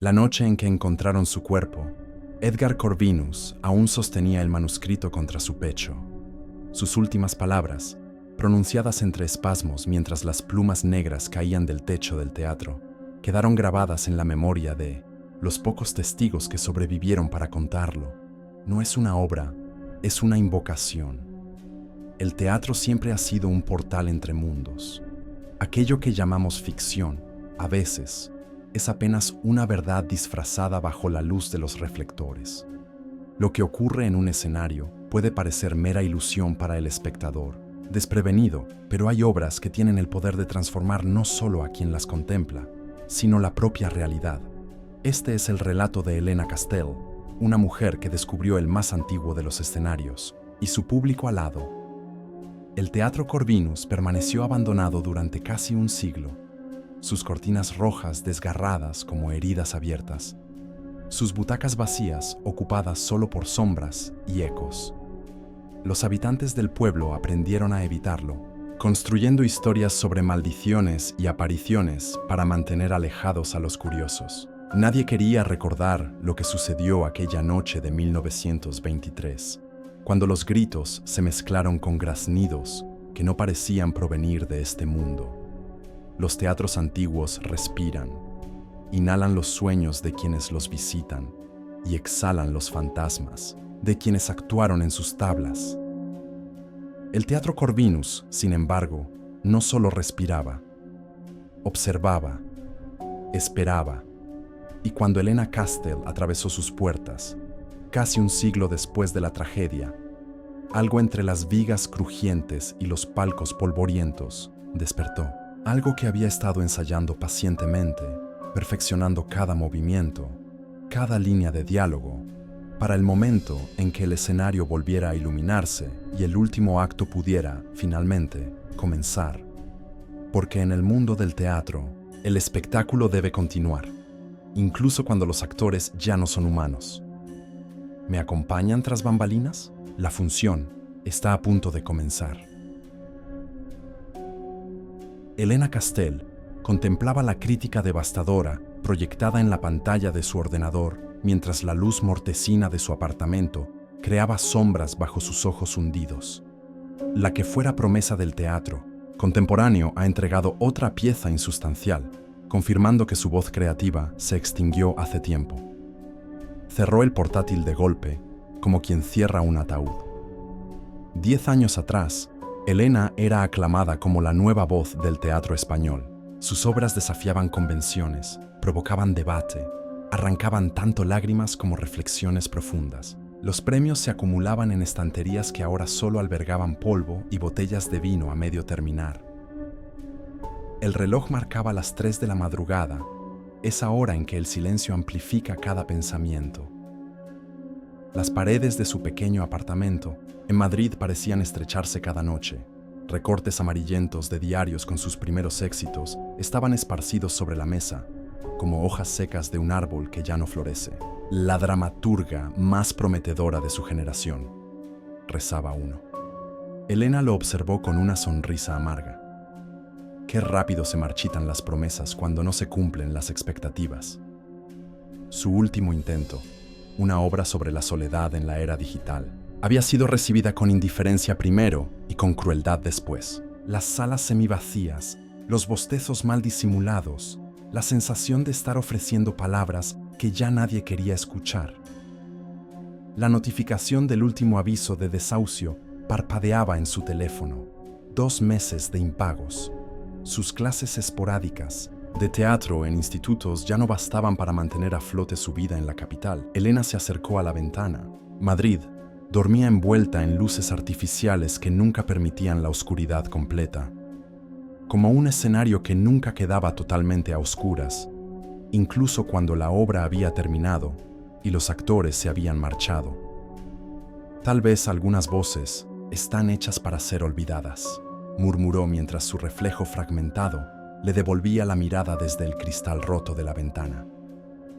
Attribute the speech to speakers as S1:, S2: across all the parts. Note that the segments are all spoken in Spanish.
S1: La noche en que encontraron su cuerpo, Edgar Corvinus aún sostenía el manuscrito contra su pecho. Sus últimas palabras, pronunciadas entre espasmos mientras las plumas negras caían del techo del teatro, quedaron grabadas en la memoria de los pocos testigos que sobrevivieron para contarlo. No es una obra, es una invocación. El teatro siempre ha sido un portal entre mundos. Aquello que llamamos ficción, a veces, es apenas una verdad disfrazada bajo la luz de los reflectores. Lo que ocurre en un escenario puede parecer mera ilusión para el espectador, desprevenido, pero hay obras que tienen el poder de transformar no solo a quien las contempla, sino la propia realidad. Este es el relato de Helena Castell, una mujer que descubrió el más antiguo de los escenarios, y su público alado. El Teatro Corvinus permaneció abandonado durante casi un siglo, sus cortinas rojas desgarradas como heridas abiertas, sus butacas vacías ocupadas solo por sombras y ecos. Los habitantes del pueblo aprendieron a evitarlo, construyendo historias sobre maldiciones y apariciones para mantener alejados a los curiosos. Nadie quería recordar lo que sucedió aquella noche de 1923, cuando los gritos se mezclaron con graznidos que no parecían provenir de este mundo. Los teatros antiguos respiran, inhalan los sueños de quienes los visitan y exhalan los fantasmas de quienes actuaron en sus tablas. El Teatro Corvinus, sin embargo, no solo respiraba, observaba, esperaba, y cuando Helena Castell atravesó sus puertas, casi un siglo después de la tragedia, algo entre las vigas crujientes y los palcos polvorientos despertó. Algo que había estado ensayando pacientemente, perfeccionando cada movimiento, cada línea de diálogo, para el momento en que el escenario volviera a iluminarse y el último acto pudiera, finalmente, comenzar. Porque en el mundo del teatro, el espectáculo debe continuar, incluso cuando los actores ya no son humanos. ¿Me acompañan tras bambalinas? La función está a punto de comenzar. Helena Castell contemplaba la crítica devastadora proyectada en la pantalla de su ordenador mientras la luz mortecina de su apartamento creaba sombras bajo sus ojos hundidos. La que fuera promesa del teatro contemporáneo ha entregado otra pieza insustancial, confirmando que su voz creativa se extinguió hace tiempo. Cerró el portátil de golpe, como quien cierra un ataúd. 10 años atrás, Helena era aclamada como la nueva voz del teatro español. Sus obras desafiaban convenciones, provocaban debate, arrancaban tanto lágrimas como reflexiones profundas. Los premios se acumulaban en estanterías que ahora solo albergaban polvo y botellas de vino a medio terminar. El reloj marcaba las 3 de la madrugada, esa hora en que el silencio amplifica cada pensamiento. Las paredes de su pequeño apartamento en Madrid parecían estrecharse cada noche. Recortes amarillentos de diarios con sus primeros éxitos estaban esparcidos sobre la mesa, como hojas secas de un árbol que ya no florece. La dramaturga más prometedora de su generación, rezaba uno. Helena lo observó con una sonrisa amarga. Qué rápido se marchitan las promesas cuando no se cumplen las expectativas. Su último intento, una obra sobre la soledad en la era digital, había sido recibida con indiferencia primero y con crueldad después. Las salas semivacías, los bostezos mal disimulados, la sensación de estar ofreciendo palabras que ya nadie quería escuchar. La notificación del último aviso de desahucio parpadeaba en su teléfono. 2 meses de impagos. Sus clases esporádicas de teatro en institutos ya no bastaban para mantener a flote su vida en la capital. Helena se acercó a la ventana. Madrid dormía envuelta en luces artificiales que nunca permitían la oscuridad completa. Como un escenario que nunca quedaba totalmente a oscuras, incluso cuando la obra había terminado y los actores se habían marchado. Tal vez algunas voces están hechas para ser olvidadas, murmuró mientras su reflejo fragmentado le devolvía la mirada desde el cristal roto de la ventana.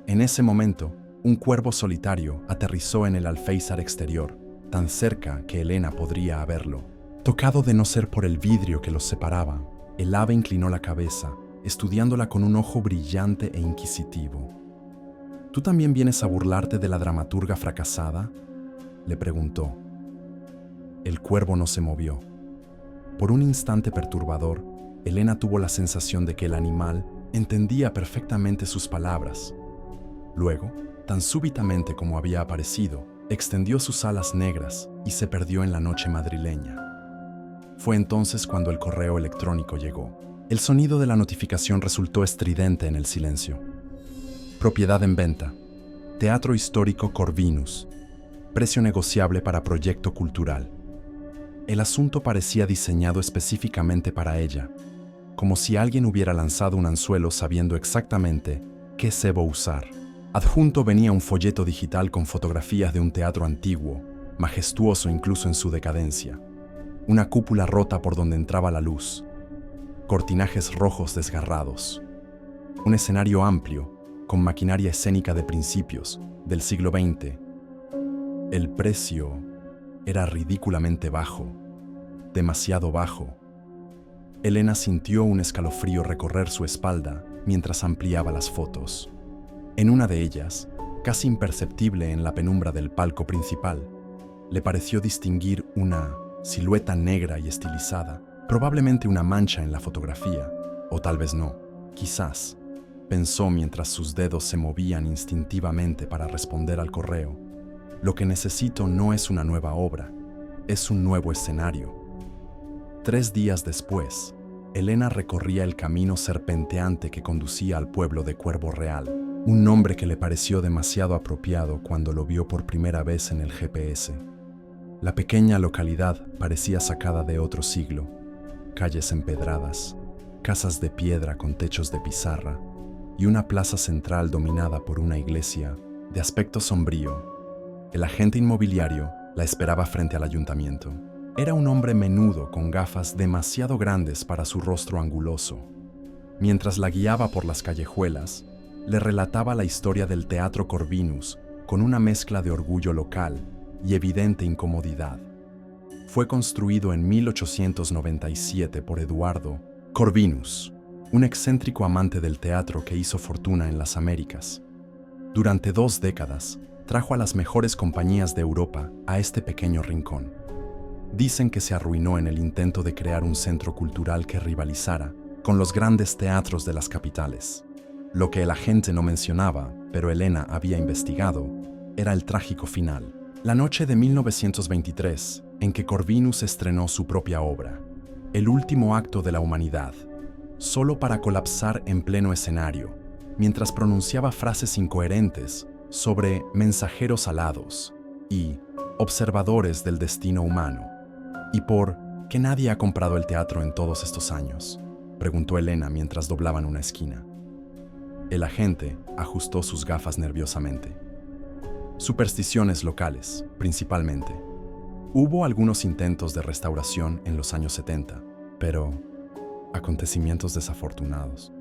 S1: En ese momento, un cuervo solitario aterrizó en el alféizar exterior, tan cerca que Helena podría haberlo. Tocado de no ser por el vidrio que los separaba, el ave inclinó la cabeza, estudiándola con un ojo brillante e inquisitivo. ¿Tú también vienes a burlarte de la dramaturga fracasada?, le preguntó. El cuervo no se movió. Por un instante perturbador, Elena tuvo la sensación de que el animal entendía perfectamente sus palabras. Luego, tan súbitamente como había aparecido, extendió sus alas negras y se perdió en la noche madrileña. Fue entonces cuando el correo electrónico llegó. El sonido de la notificación resultó estridente en el silencio. Propiedad en venta. Teatro Histórico Corvinus. Precio negociable para proyecto cultural. El asunto parecía diseñado específicamente para ella, como si alguien hubiera lanzado un anzuelo sabiendo exactamente qué cebo usar. Adjunto venía un folleto digital con fotografías de un teatro antiguo, majestuoso incluso en su decadencia. Una cúpula rota por donde entraba la luz. Cortinajes rojos desgarrados. Un escenario amplio, con maquinaria escénica de principios del siglo XX. El precio era ridículamente bajo, demasiado bajo. Elena sintió un escalofrío recorrer su espalda mientras ampliaba las fotos. En una de ellas, casi imperceptible en la penumbra del palco principal, le pareció distinguir una silueta negra y estilizada, probablemente una mancha en la fotografía, o tal vez no, quizás, pensó mientras sus dedos se movían instintivamente para responder al correo. Lo que necesito no es una nueva obra, es un nuevo escenario. 3 días después, Elena recorría el camino serpenteante que conducía al pueblo de Cuervo Real, un nombre que le pareció demasiado apropiado cuando lo vio por primera vez en el GPS. La pequeña localidad parecía sacada de otro siglo. Calles empedradas, casas de piedra con techos de pizarra y una plaza central dominada por una iglesia de aspecto sombrío. El agente inmobiliario la esperaba frente al ayuntamiento. Era un hombre menudo con gafas demasiado grandes para su rostro anguloso. Mientras la guiaba por las callejuelas, le relataba la historia del Teatro Corvinus con una mezcla de orgullo local y evidente incomodidad. Fue construido en 1897 por Eduardo Corvinus, un excéntrico amante del teatro que hizo fortuna en las Américas. Durante 2 décadas, trajo a las mejores compañías de Europa a este pequeño rincón. Dicen que se arruinó en el intento de crear un centro cultural que rivalizara con los grandes teatros de las capitales. Lo que el agente no mencionaba, pero Elena había investigado, era el trágico final. La noche de 1923, en que Corvinus estrenó su propia obra, El último acto de la humanidad, solo para colapsar en pleno escenario, mientras pronunciaba frases incoherentes sobre mensajeros alados y observadores del destino humano. ¿Y por qué nadie ha comprado el teatro en todos estos años?, preguntó Elena mientras doblaban una esquina. El agente ajustó sus gafas nerviosamente. Supersticiones locales, principalmente. Hubo algunos intentos de restauración en los años 70, pero acontecimientos desafortunados,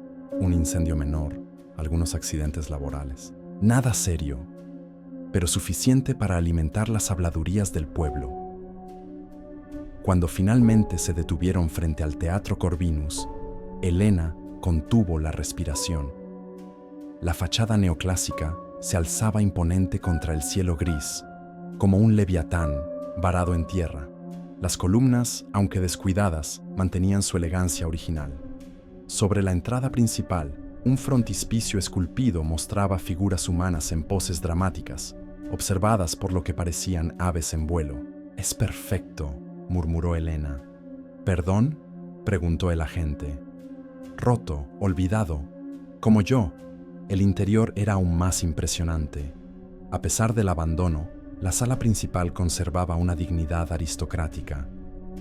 S1: un incendio menor, algunos accidentes laborales. Nada serio, pero suficiente para alimentar las habladurías del pueblo. Cuando finalmente se detuvieron frente al Teatro Corvinus, Elena contuvo la respiración. La fachada neoclásica se alzaba imponente contra el cielo gris, como un leviatán varado en tierra. Las columnas, aunque descuidadas, mantenían su elegancia original. Sobre la entrada principal, un frontispicio esculpido mostraba figuras humanas en poses dramáticas, observadas por lo que parecían aves en vuelo. «Es perfecto», murmuró Elena. «¿Perdón?», preguntó el agente. «Roto, olvidado, como yo». El interior era aún más impresionante. A pesar del abandono, la sala principal conservaba una dignidad aristocrática.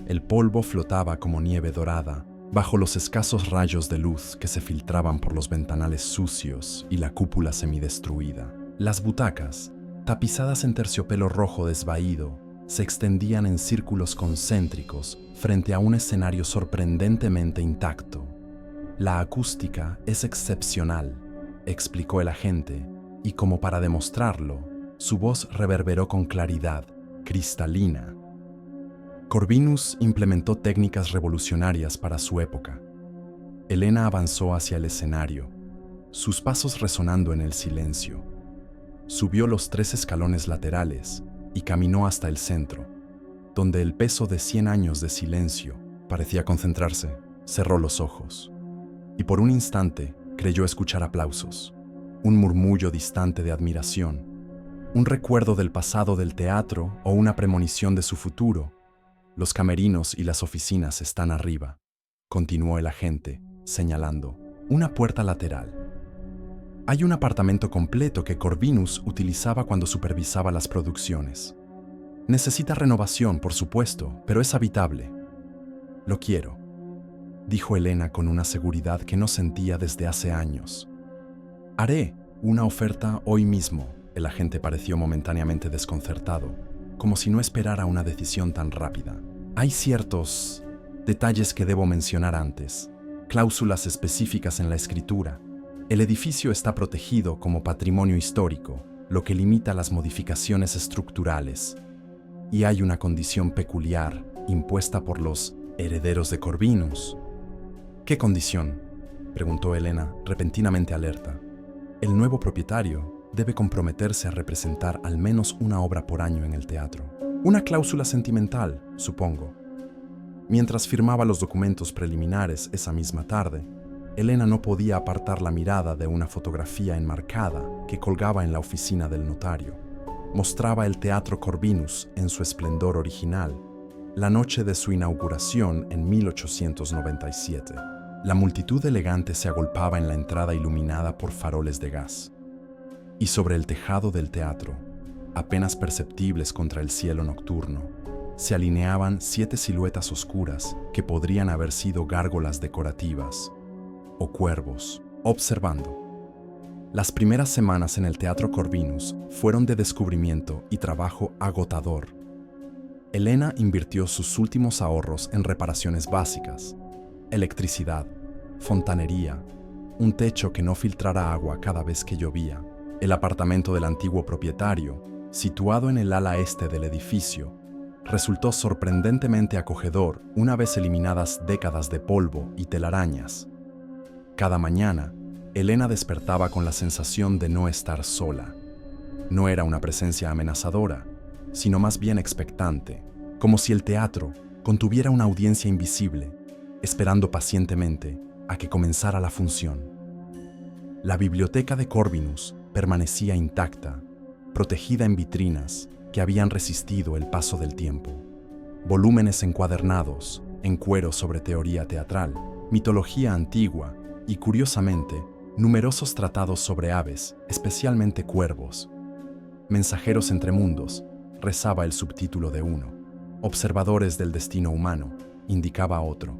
S1: El polvo flotaba como nieve dorada bajo los escasos rayos de luz que se filtraban por los ventanales sucios y la cúpula semidestruida. Las butacas, tapizadas en terciopelo rojo desvaído, se extendían en círculos concéntricos frente a un escenario sorprendentemente intacto. «La acústica es excepcional», explicó el agente, y como para demostrarlo, su voz reverberó con claridad, cristalina. Corvinus implementó técnicas revolucionarias para su época. Elena avanzó hacia el escenario, sus pasos resonando en el silencio. Subió los 3 escalones laterales y caminó hasta el centro, donde el peso de 100 años de silencio parecía concentrarse. Cerró los ojos y por un instante creyó escuchar aplausos, un murmullo distante de admiración, un recuerdo del pasado del teatro o una premonición de su futuro. Los camerinos y las oficinas están arriba, continuó el agente, señalando una puerta lateral. Hay un apartamento completo que Corvinus utilizaba cuando supervisaba las producciones. Necesita renovación, por supuesto, pero es habitable. Lo quiero, dijo Elena con una seguridad que no sentía desde hace años. Haré una oferta hoy mismo. El agente pareció momentáneamente desconcertado, como si no esperara una decisión tan rápida. Hay ciertos detalles que debo mencionar antes, cláusulas específicas en la escritura. El edificio está protegido como patrimonio histórico, lo que limita las modificaciones estructurales. Y hay una condición peculiar impuesta por los herederos de Corvinus. ¿Qué condición?, preguntó Elena, repentinamente alerta. El nuevo propietario debe comprometerse a representar al menos una obra por año en el teatro. Una cláusula sentimental, supongo. Mientras firmaba los documentos preliminares esa misma tarde, Elena no podía apartar la mirada de una fotografía enmarcada que colgaba en la oficina del notario. Mostraba el Teatro Corvinus en su esplendor original, la noche de su inauguración en 1897. La multitud elegante se agolpaba en la entrada iluminada por faroles de gas. Y sobre el tejado del teatro, apenas perceptibles contra el cielo nocturno, se alineaban 7 siluetas oscuras que podrían haber sido gárgolas decorativas o cuervos, observando. Las primeras semanas en el Teatro Corvinus fueron de descubrimiento y trabajo agotador. Elena invirtió sus últimos ahorros en reparaciones básicas: electricidad, fontanería, un techo que no filtrara agua cada vez que llovía. El apartamento del antiguo propietario, situado en el ala este del edificio, resultó sorprendentemente acogedor una vez eliminadas décadas de polvo y telarañas. Cada mañana, Elena despertaba con la sensación de no estar sola. No era una presencia amenazadora, sino más bien expectante, como si el teatro contuviera una audiencia invisible, esperando pacientemente a que comenzara la función. La biblioteca de Corvinus permanecía intacta, protegida en vitrinas que habían resistido el paso del tiempo. Volúmenes encuadernados, en cuero sobre teoría teatral, mitología antigua y, curiosamente, numerosos tratados sobre aves, especialmente cuervos. Mensajeros entre mundos, rezaba el subtítulo de uno. Observadores del destino humano, indicaba otro.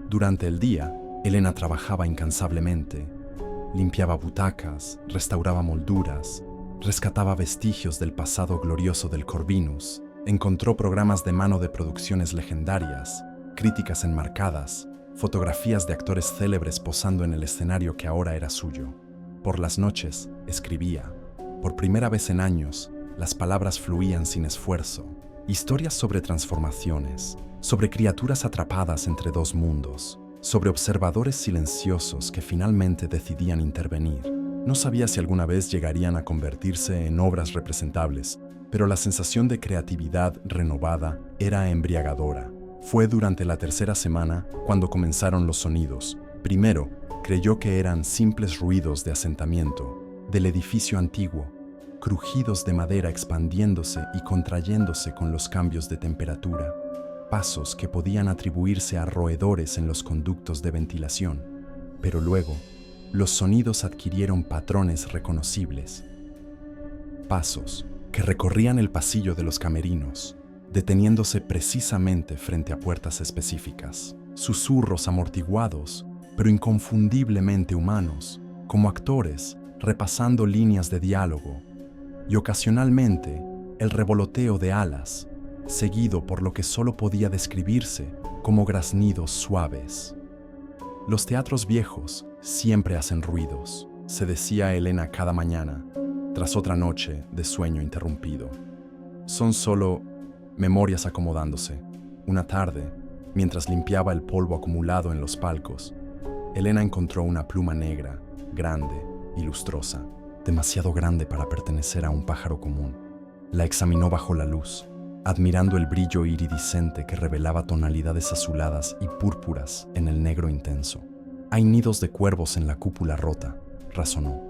S1: Durante el día, Elena trabajaba incansablemente. Limpiaba butacas, restauraba molduras, rescataba vestigios del pasado glorioso del Corvinus, encontró programas de mano de producciones legendarias, críticas enmarcadas, fotografías de actores célebres posando en el escenario que ahora era suyo. Por las noches, escribía. Por primera vez en años, las palabras fluían sin esfuerzo. Historias sobre transformaciones, sobre criaturas atrapadas entre dos mundos, sobre observadores silenciosos que finalmente decidían intervenir. No sabía si alguna vez llegarían a convertirse en obras representables, pero la sensación de creatividad renovada era embriagadora. Fue durante la tercera semana cuando comenzaron los sonidos. Primero, creyó que eran simples ruidos de asentamiento, del edificio antiguo, crujidos de madera expandiéndose y contrayéndose con los cambios de temperatura, pasos que podían atribuirse a roedores en los conductos de ventilación. Pero luego, los sonidos adquirieron patrones reconocibles. Pasos que recorrían el pasillo de los camerinos, deteniéndose precisamente frente a puertas específicas. Susurros amortiguados, pero inconfundiblemente humanos, como actores repasando líneas de diálogo, y ocasionalmente el revoloteo de alas, seguido por lo que solo podía describirse como graznidos suaves. Los teatros viejos siempre hacen ruidos, se decía Elena cada mañana, tras otra noche de sueño interrumpido. Son solo memorias acomodándose. Una tarde, mientras limpiaba el polvo acumulado en los palcos, Elena encontró una pluma negra, grande y lustrosa. demasiado grande para pertenecer a un pájaro común. La examinó bajo la luz, admirando el brillo iridiscente que revelaba tonalidades azuladas y púrpuras en el negro intenso. Hay nidos de cuervos en la cúpula rota, razonó.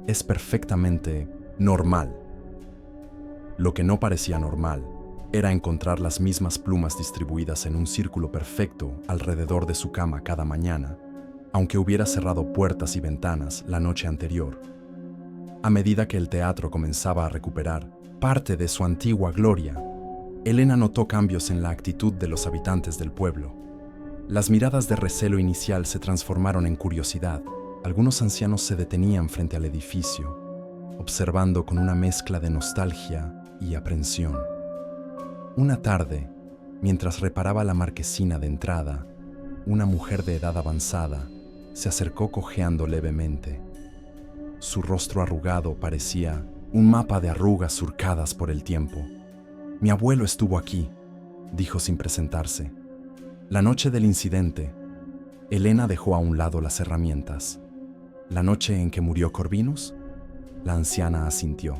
S1: Es perfectamente normal. Lo que no parecía normal era encontrar las mismas plumas distribuidas en un círculo perfecto alrededor de su cama cada mañana, aunque hubiera cerrado puertas y ventanas la noche anterior. A medida que el teatro comenzaba a recuperar parte de su antigua gloria, Elena notó cambios en la actitud de los habitantes del pueblo. Las miradas de recelo inicial se transformaron en curiosidad. Algunos ancianos se detenían frente al edificio, observando con una mezcla de nostalgia y aprensión. Una tarde, mientras reparaba la marquesina de entrada, una mujer de edad avanzada se acercó cojeando levemente. Su rostro arrugado parecía un mapa de arrugas surcadas por el tiempo. «Mi abuelo estuvo aquí», dijo sin presentarse. La noche del incidente, Elena dejó a un lado las herramientas. ¿La noche en que murió Corvinus? La anciana asintió.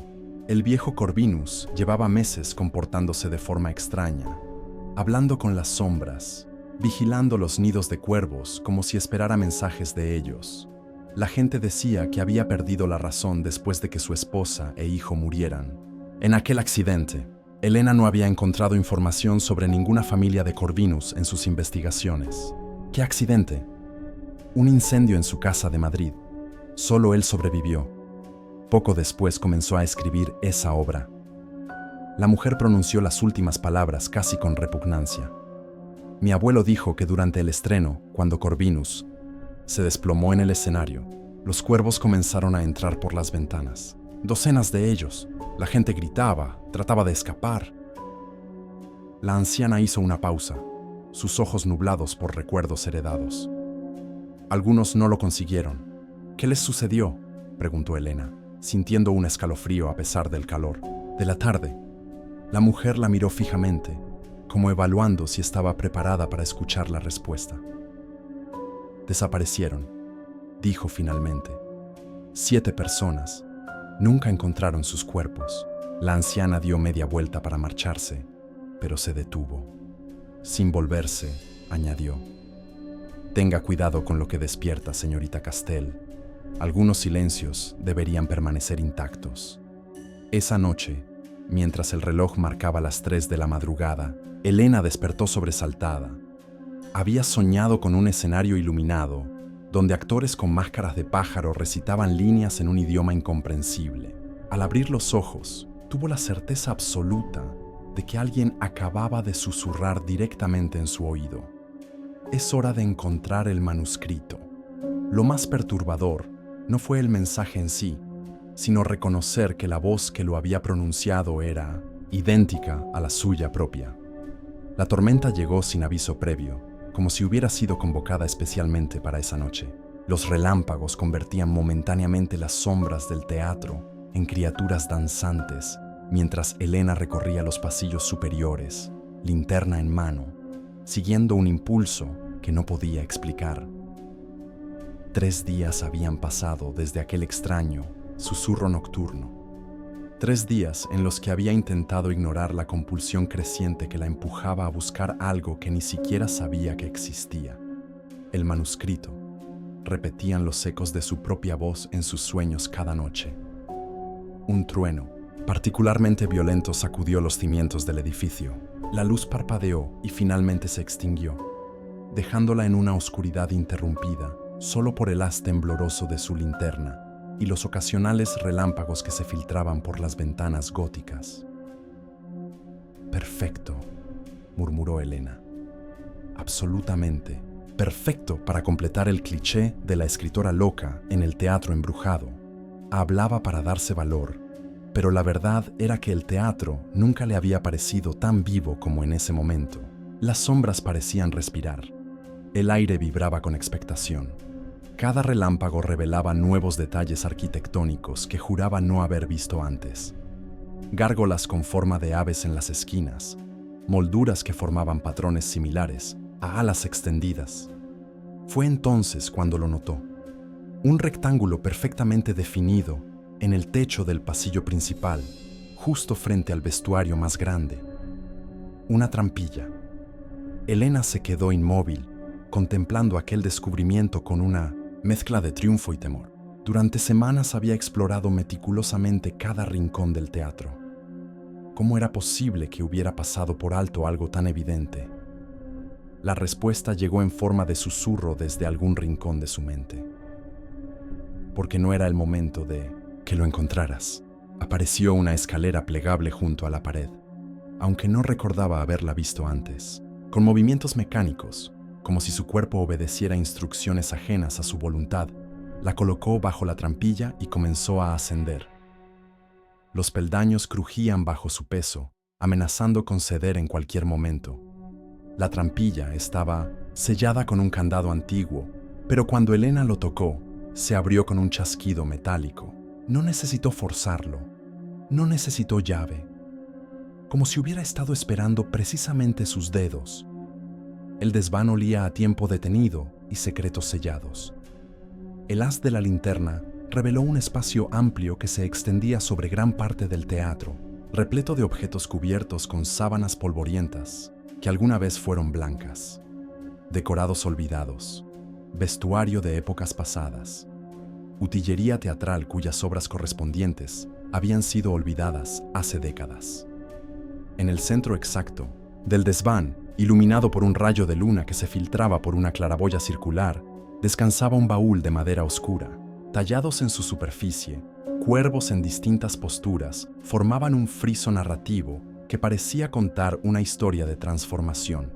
S1: El viejo Corvinus llevaba meses comportándose de forma extraña, hablando con las sombras, vigilando los nidos de cuervos como si esperara mensajes de ellos. La gente decía que había perdido la razón después de que su esposa e hijo murieran. En aquel accidente, Elena no había encontrado información sobre ninguna familia de Corvinus en sus investigaciones. ¿Qué accidente? Un incendio en su casa de Madrid. Solo él sobrevivió. Poco después comenzó a escribir esa obra. La mujer pronunció las últimas palabras casi con repugnancia. Mi abuelo dijo que durante el estreno, cuando Corvinus se desplomó en el escenario, los cuervos comenzaron a entrar por las ventanas. Docenas de ellos. La gente gritaba, trataba de escapar. La anciana hizo una pausa, sus ojos nublados por recuerdos heredados. Algunos no lo consiguieron. ¿Qué les sucedió?, preguntó Elena, sintiendo un escalofrío a pesar del calor de la tarde. La mujer la miró fijamente, como evaluando si estaba preparada para escuchar la respuesta. Desaparecieron, dijo finalmente. 7 personas. Nunca encontraron sus cuerpos. La anciana dio media vuelta para marcharse, pero se detuvo. Sin volverse, añadió: «Tenga cuidado con lo que despierta, señorita Castell. Algunos silencios deberían permanecer intactos». Esa noche, mientras el reloj marcaba las 3 de la madrugada, Elena despertó sobresaltada. Había soñado con un escenario iluminado, donde actores con máscaras de pájaro recitaban líneas en un idioma incomprensible. Al abrir los ojos, tuvo la certeza absoluta de que alguien acababa de susurrar directamente en su oído: «Es hora de encontrar el manuscrito». Lo más perturbador no fue el mensaje en sí, sino reconocer que la voz que lo había pronunciado era idéntica a la suya propia. La tormenta llegó sin aviso previo, como si hubiera sido convocada especialmente para esa noche. Los relámpagos convertían momentáneamente las sombras del teatro en criaturas danzantes, mientras Elena recorría los pasillos superiores, linterna en mano, siguiendo un impulso que no podía explicar. 3 días habían pasado desde aquel extraño susurro nocturno. 3 días en los que había intentado ignorar la compulsión creciente que la empujaba a buscar algo que ni siquiera sabía que existía. El manuscrito. Repetían los ecos de su propia voz en sus sueños cada noche. Un trueno, particularmente violento, sacudió los cimientos del edificio. La luz parpadeó y finalmente se extinguió, dejándola en una oscuridad interrumpida solo por el haz tembloroso de su linterna y los ocasionales relámpagos que se filtraban por las ventanas góticas. «Perfecto», murmuró Elena. «Absolutamente perfecto para completar el cliché de la escritora loca en el teatro embrujado». Hablaba para darse valor, pero la verdad era que el teatro nunca le había parecido tan vivo como en ese momento. Las sombras parecían respirar. El aire vibraba con expectación. Cada relámpago revelaba nuevos detalles arquitectónicos que juraba no haber visto antes. Gárgolas con forma de aves en las esquinas, molduras que formaban patrones similares a alas extendidas. Fue entonces cuando lo notó. Un rectángulo perfectamente definido en el techo del pasillo principal, justo frente al vestuario más grande. Una trampilla. Elena se quedó inmóvil, contemplando aquel descubrimiento con una mezcla de triunfo y temor. Durante semanas había explorado meticulosamente cada rincón del teatro. ¿Cómo era posible que hubiera pasado por alto algo tan evidente? La respuesta llegó en forma de susurro desde algún rincón de su mente. Porque no era el momento de que lo encontraras. Apareció una escalera plegable junto a la pared, aunque no recordaba haberla visto antes, con movimientos mecánicos, como si su cuerpo obedeciera instrucciones ajenas a su voluntad. La colocó bajo la trampilla y comenzó a ascender. Los peldaños crujían bajo su peso, amenazando con ceder en cualquier momento. La trampilla estaba sellada con un candado antiguo, pero cuando Elena lo tocó, se abrió con un chasquido metálico. No necesitó forzarlo, no necesitó llave, como si hubiera estado esperando precisamente sus dedos. El desván olía a tiempo detenido y secretos sellados. El haz de la linterna reveló un espacio amplio que se extendía sobre gran parte del teatro, repleto de objetos cubiertos con sábanas polvorientas que alguna vez fueron blancas, decorados olvidados, vestuario de épocas pasadas, utillería teatral cuyas obras correspondientes habían sido olvidadas hace décadas. En el centro exacto del desván, iluminado por un rayo de luna que se filtraba por una claraboya circular, descansaba un baúl de madera oscura. Tallados en su superficie, cuervos en distintas posturas formaban un friso narrativo que parecía contar una historia de transformación.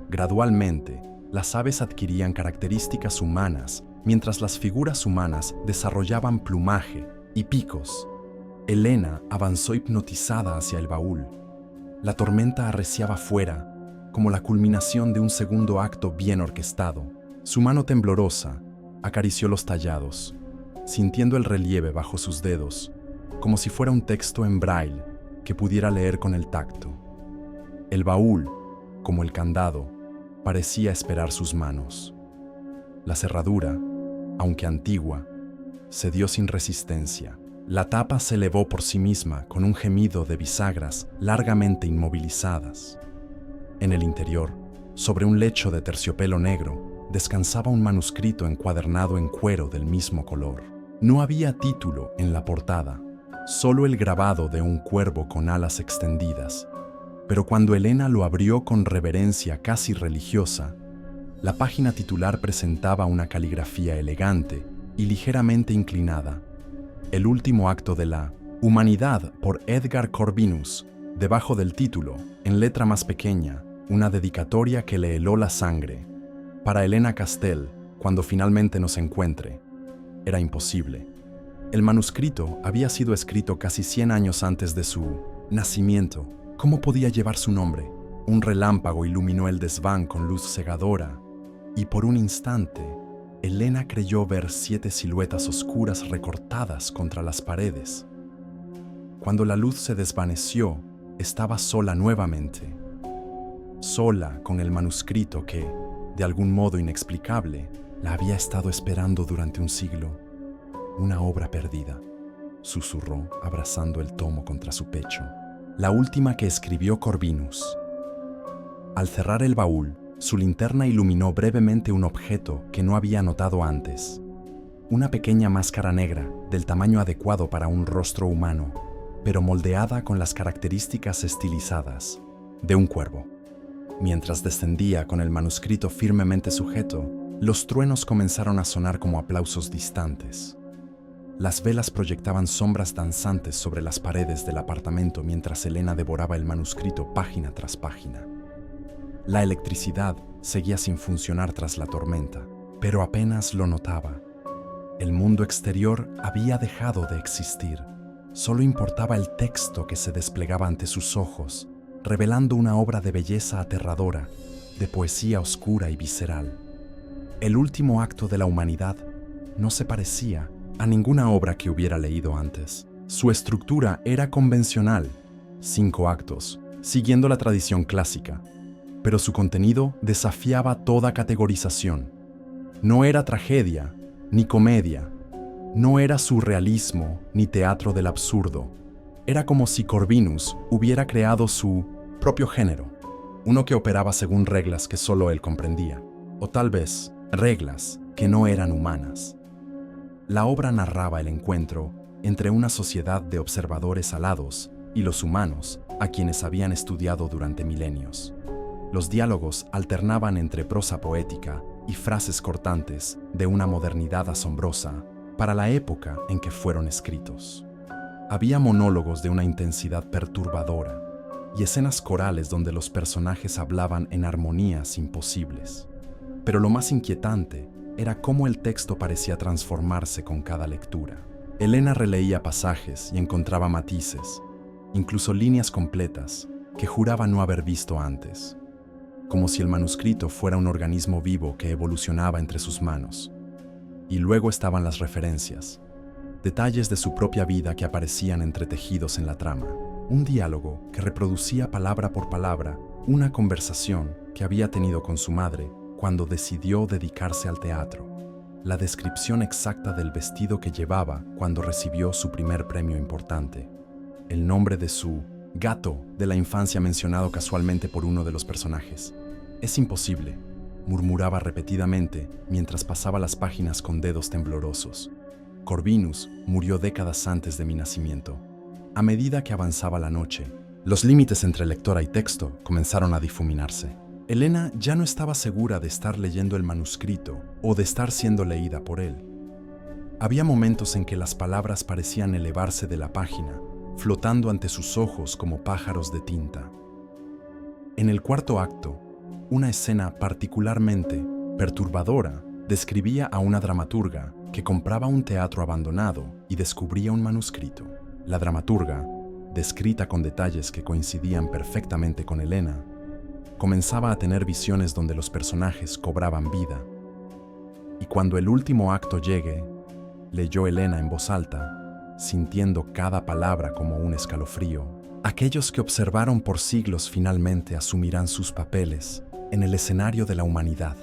S1: Gradualmente, las aves adquirían características humanas, mientras las figuras humanas desarrollaban plumaje y picos. Elena avanzó hipnotizada hacia el baúl. La tormenta arreciaba fuera, como la culminación de un segundo acto bien orquestado. Su mano temblorosa acarició los tallados, sintiendo el relieve bajo sus dedos, como si fuera un texto en braille que pudiera leer con el tacto. El baúl, como el candado, parecía esperar sus manos. La cerradura, aunque antigua, cedió sin resistencia. La tapa se elevó por sí misma con un gemido de bisagras largamente inmovilizadas. En el interior, sobre un lecho de terciopelo negro, descansaba un manuscrito encuadernado en cuero del mismo color. No había título en la portada, solo el grabado de un cuervo con alas extendidas. Pero cuando Elena lo abrió con reverencia casi religiosa, la página titular presentaba una caligrafía elegante y ligeramente inclinada. El último acto de la Humanidad por Edgar Corvinus, debajo del título, en letra más pequeña, una dedicatoria que le heló la sangre. Para Elena Castell, cuando finalmente nos encuentre, era imposible. El manuscrito había sido escrito casi 100 años antes de su nacimiento. ¿Cómo podía llevar su nombre? Un relámpago iluminó el desván con luz cegadora, y por un instante, Elena creyó ver 7 siluetas oscuras recortadas contra las paredes. Cuando la luz se desvaneció, estaba sola nuevamente. Sola con el manuscrito que, de algún modo inexplicable, la había estado esperando durante un siglo. Una obra perdida, susurró, abrazando el tomo contra su pecho. La última que escribió Corvinus. Al cerrar el baúl, su linterna iluminó brevemente un objeto que no había notado antes. Una pequeña máscara negra, del tamaño adecuado para un rostro humano, pero moldeada con las características estilizadas de un cuervo. Mientras descendía con el manuscrito firmemente sujeto, los truenos comenzaron a sonar como aplausos distantes. Las velas proyectaban sombras danzantes sobre las paredes del apartamento mientras Elena devoraba el manuscrito página tras página. La electricidad seguía sin funcionar tras la tormenta, pero apenas lo notaba. El mundo exterior había dejado de existir. Solo importaba el texto que se desplegaba ante sus ojos, revelando una obra de belleza aterradora, de poesía oscura y visceral. El último acto de la humanidad no se parecía a ninguna obra que hubiera leído antes. Su estructura era convencional, 5 actos, siguiendo la tradición clásica, pero su contenido desafiaba toda categorización. No era tragedia ni comedia, No era surrealismo ni teatro del absurdo. Era como si Corvinus hubiera creado su propio género, uno que operaba según reglas que solo él comprendía, o tal vez reglas que no eran humanas. La obra narraba el encuentro entre una sociedad de observadores alados y los humanos, a quienes habían estudiado durante milenios. Los diálogos alternaban entre prosa poética y frases cortantes de una modernidad asombrosa para la época en que fueron escritos. Había monólogos de una intensidad perturbadora y escenas corales donde los personajes hablaban en armonías imposibles. Pero lo más inquietante era cómo el texto parecía transformarse con cada lectura. Elena releía pasajes y encontraba matices, incluso líneas completas que juraba no haber visto antes, como si el manuscrito fuera un organismo vivo que evolucionaba entre sus manos. Y luego estaban las referencias, detalles de su propia vida que aparecían entretejidos en la trama, un diálogo que reproducía palabra por palabra una conversación que había tenido con su madre cuando decidió dedicarse al teatro, la descripción exacta del vestido que llevaba cuando recibió su primer premio importante, el nombre de su gato de la infancia mencionado casualmente por uno de los personajes. «Es imposible», murmuraba repetidamente mientras pasaba las páginas con dedos temblorosos. «Corvinus murió décadas antes de mi nacimiento». A medida que avanzaba la noche, los límites entre lectora y texto comenzaron a difuminarse. Elena ya no estaba segura de estar leyendo el manuscrito o de estar siendo leída por él. Había momentos en que las palabras parecían elevarse de la página, flotando ante sus ojos como pájaros de tinta. En el cuarto acto, una escena particularmente perturbadora describía a una dramaturga que compraba un teatro abandonado y descubría un manuscrito. La dramaturga, descrita con detalles que coincidían perfectamente con Elena, comenzaba a tener visiones donde los personajes cobraban vida. Y cuando el último acto llegue, leyó Elena en voz alta, sintiendo cada palabra como un escalofrío. Aquellos que observaron por siglos finalmente asumirán sus papeles en el escenario de la humanidad.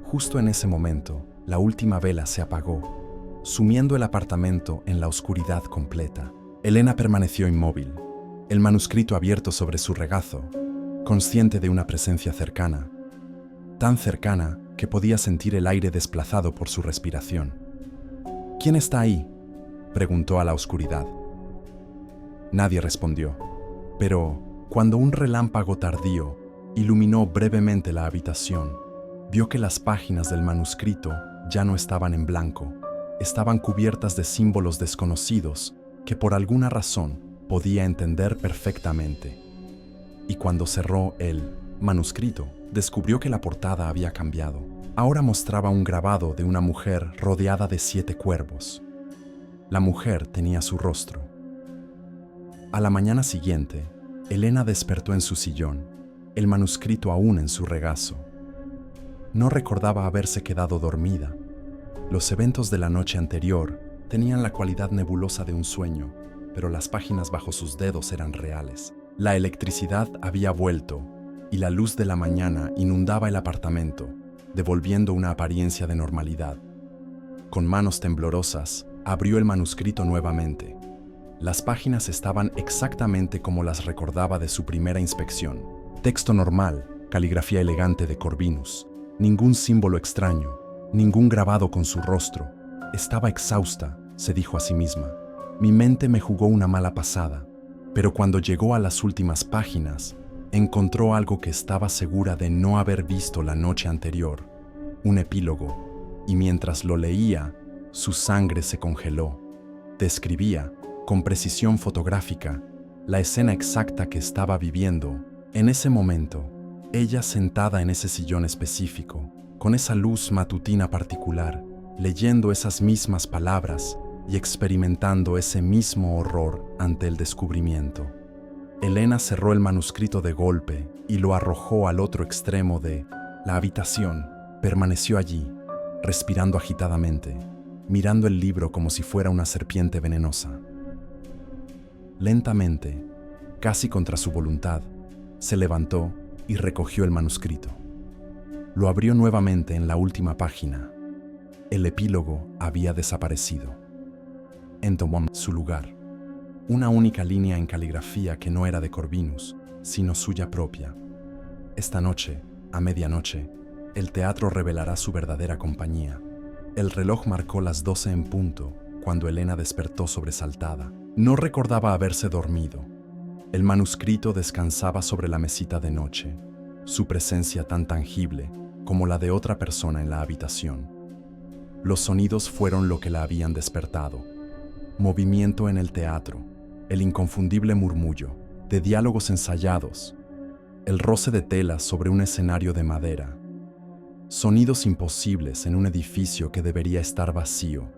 S1: Justo en ese momento, la última vela se apagó, sumiendo el apartamento en la oscuridad completa. Elena permaneció inmóvil, el manuscrito abierto sobre su regazo, consciente de una presencia cercana, tan cercana que podía sentir el aire desplazado por su respiración. «¿Quién está ahí?», preguntó a la oscuridad. Nadie respondió, pero cuando un relámpago tardío iluminó brevemente la habitación, vio que las páginas del manuscrito ya no estaban en blanco, estaban cubiertas de símbolos desconocidos que por alguna razón podía entender perfectamente. Y cuando cerró el manuscrito, descubrió que la portada había cambiado. Ahora mostraba un grabado de una mujer rodeada de 7 cuervos. La mujer tenía su rostro. A la mañana siguiente, Elena despertó en su sillón, el manuscrito aún en su regazo. No recordaba haberse quedado dormida. Los eventos de la noche anterior tenían la cualidad nebulosa de un sueño, pero las páginas bajo sus dedos eran reales. La electricidad había vuelto y la luz de la mañana inundaba el apartamento, devolviendo una apariencia de normalidad. Con manos temblorosas, abrió el manuscrito nuevamente. Las páginas estaban exactamente como las recordaba de su primera inspección. Texto normal, caligrafía elegante de Corvinus. Ningún símbolo extraño, ningún grabado con su rostro. Estaba exhausta, se dijo a sí misma. Mi mente me jugó una mala pasada, pero cuando llegó a las últimas páginas, encontró algo que estaba segura de no haber visto la noche anterior, un epílogo, y mientras lo leía, su sangre se congeló. Describía, con precisión fotográfica, la escena exacta que estaba viviendo. En ese momento, ella sentada en ese sillón específico, con esa luz matutina particular, leyendo esas mismas palabras y experimentando ese mismo horror ante el descubrimiento. Elena cerró el manuscrito de golpe y lo arrojó al otro extremo de la habitación. Permaneció allí, respirando agitadamente, mirando el libro como si fuera una serpiente venenosa. Lentamente, casi contra su voluntad, se levantó y recogió el manuscrito. Lo abrió nuevamente en la última página. El epílogo había desaparecido. en tomó su lugar. Una única línea en caligrafía que no era de Corvinus, sino suya propia. Esta noche, a medianoche, el teatro revelará su verdadera compañía. El reloj marcó las 12 en punto, cuando Elena despertó sobresaltada. No recordaba haberse dormido. El manuscrito descansaba sobre la mesita de noche, su presencia tan tangible como la de otra persona en la habitación. Los sonidos fueron lo que la habían despertado. Movimiento en el teatro, el inconfundible murmullo de diálogos ensayados, el roce de telas sobre un escenario de madera. Sonidos imposibles en un edificio que debería estar vacío.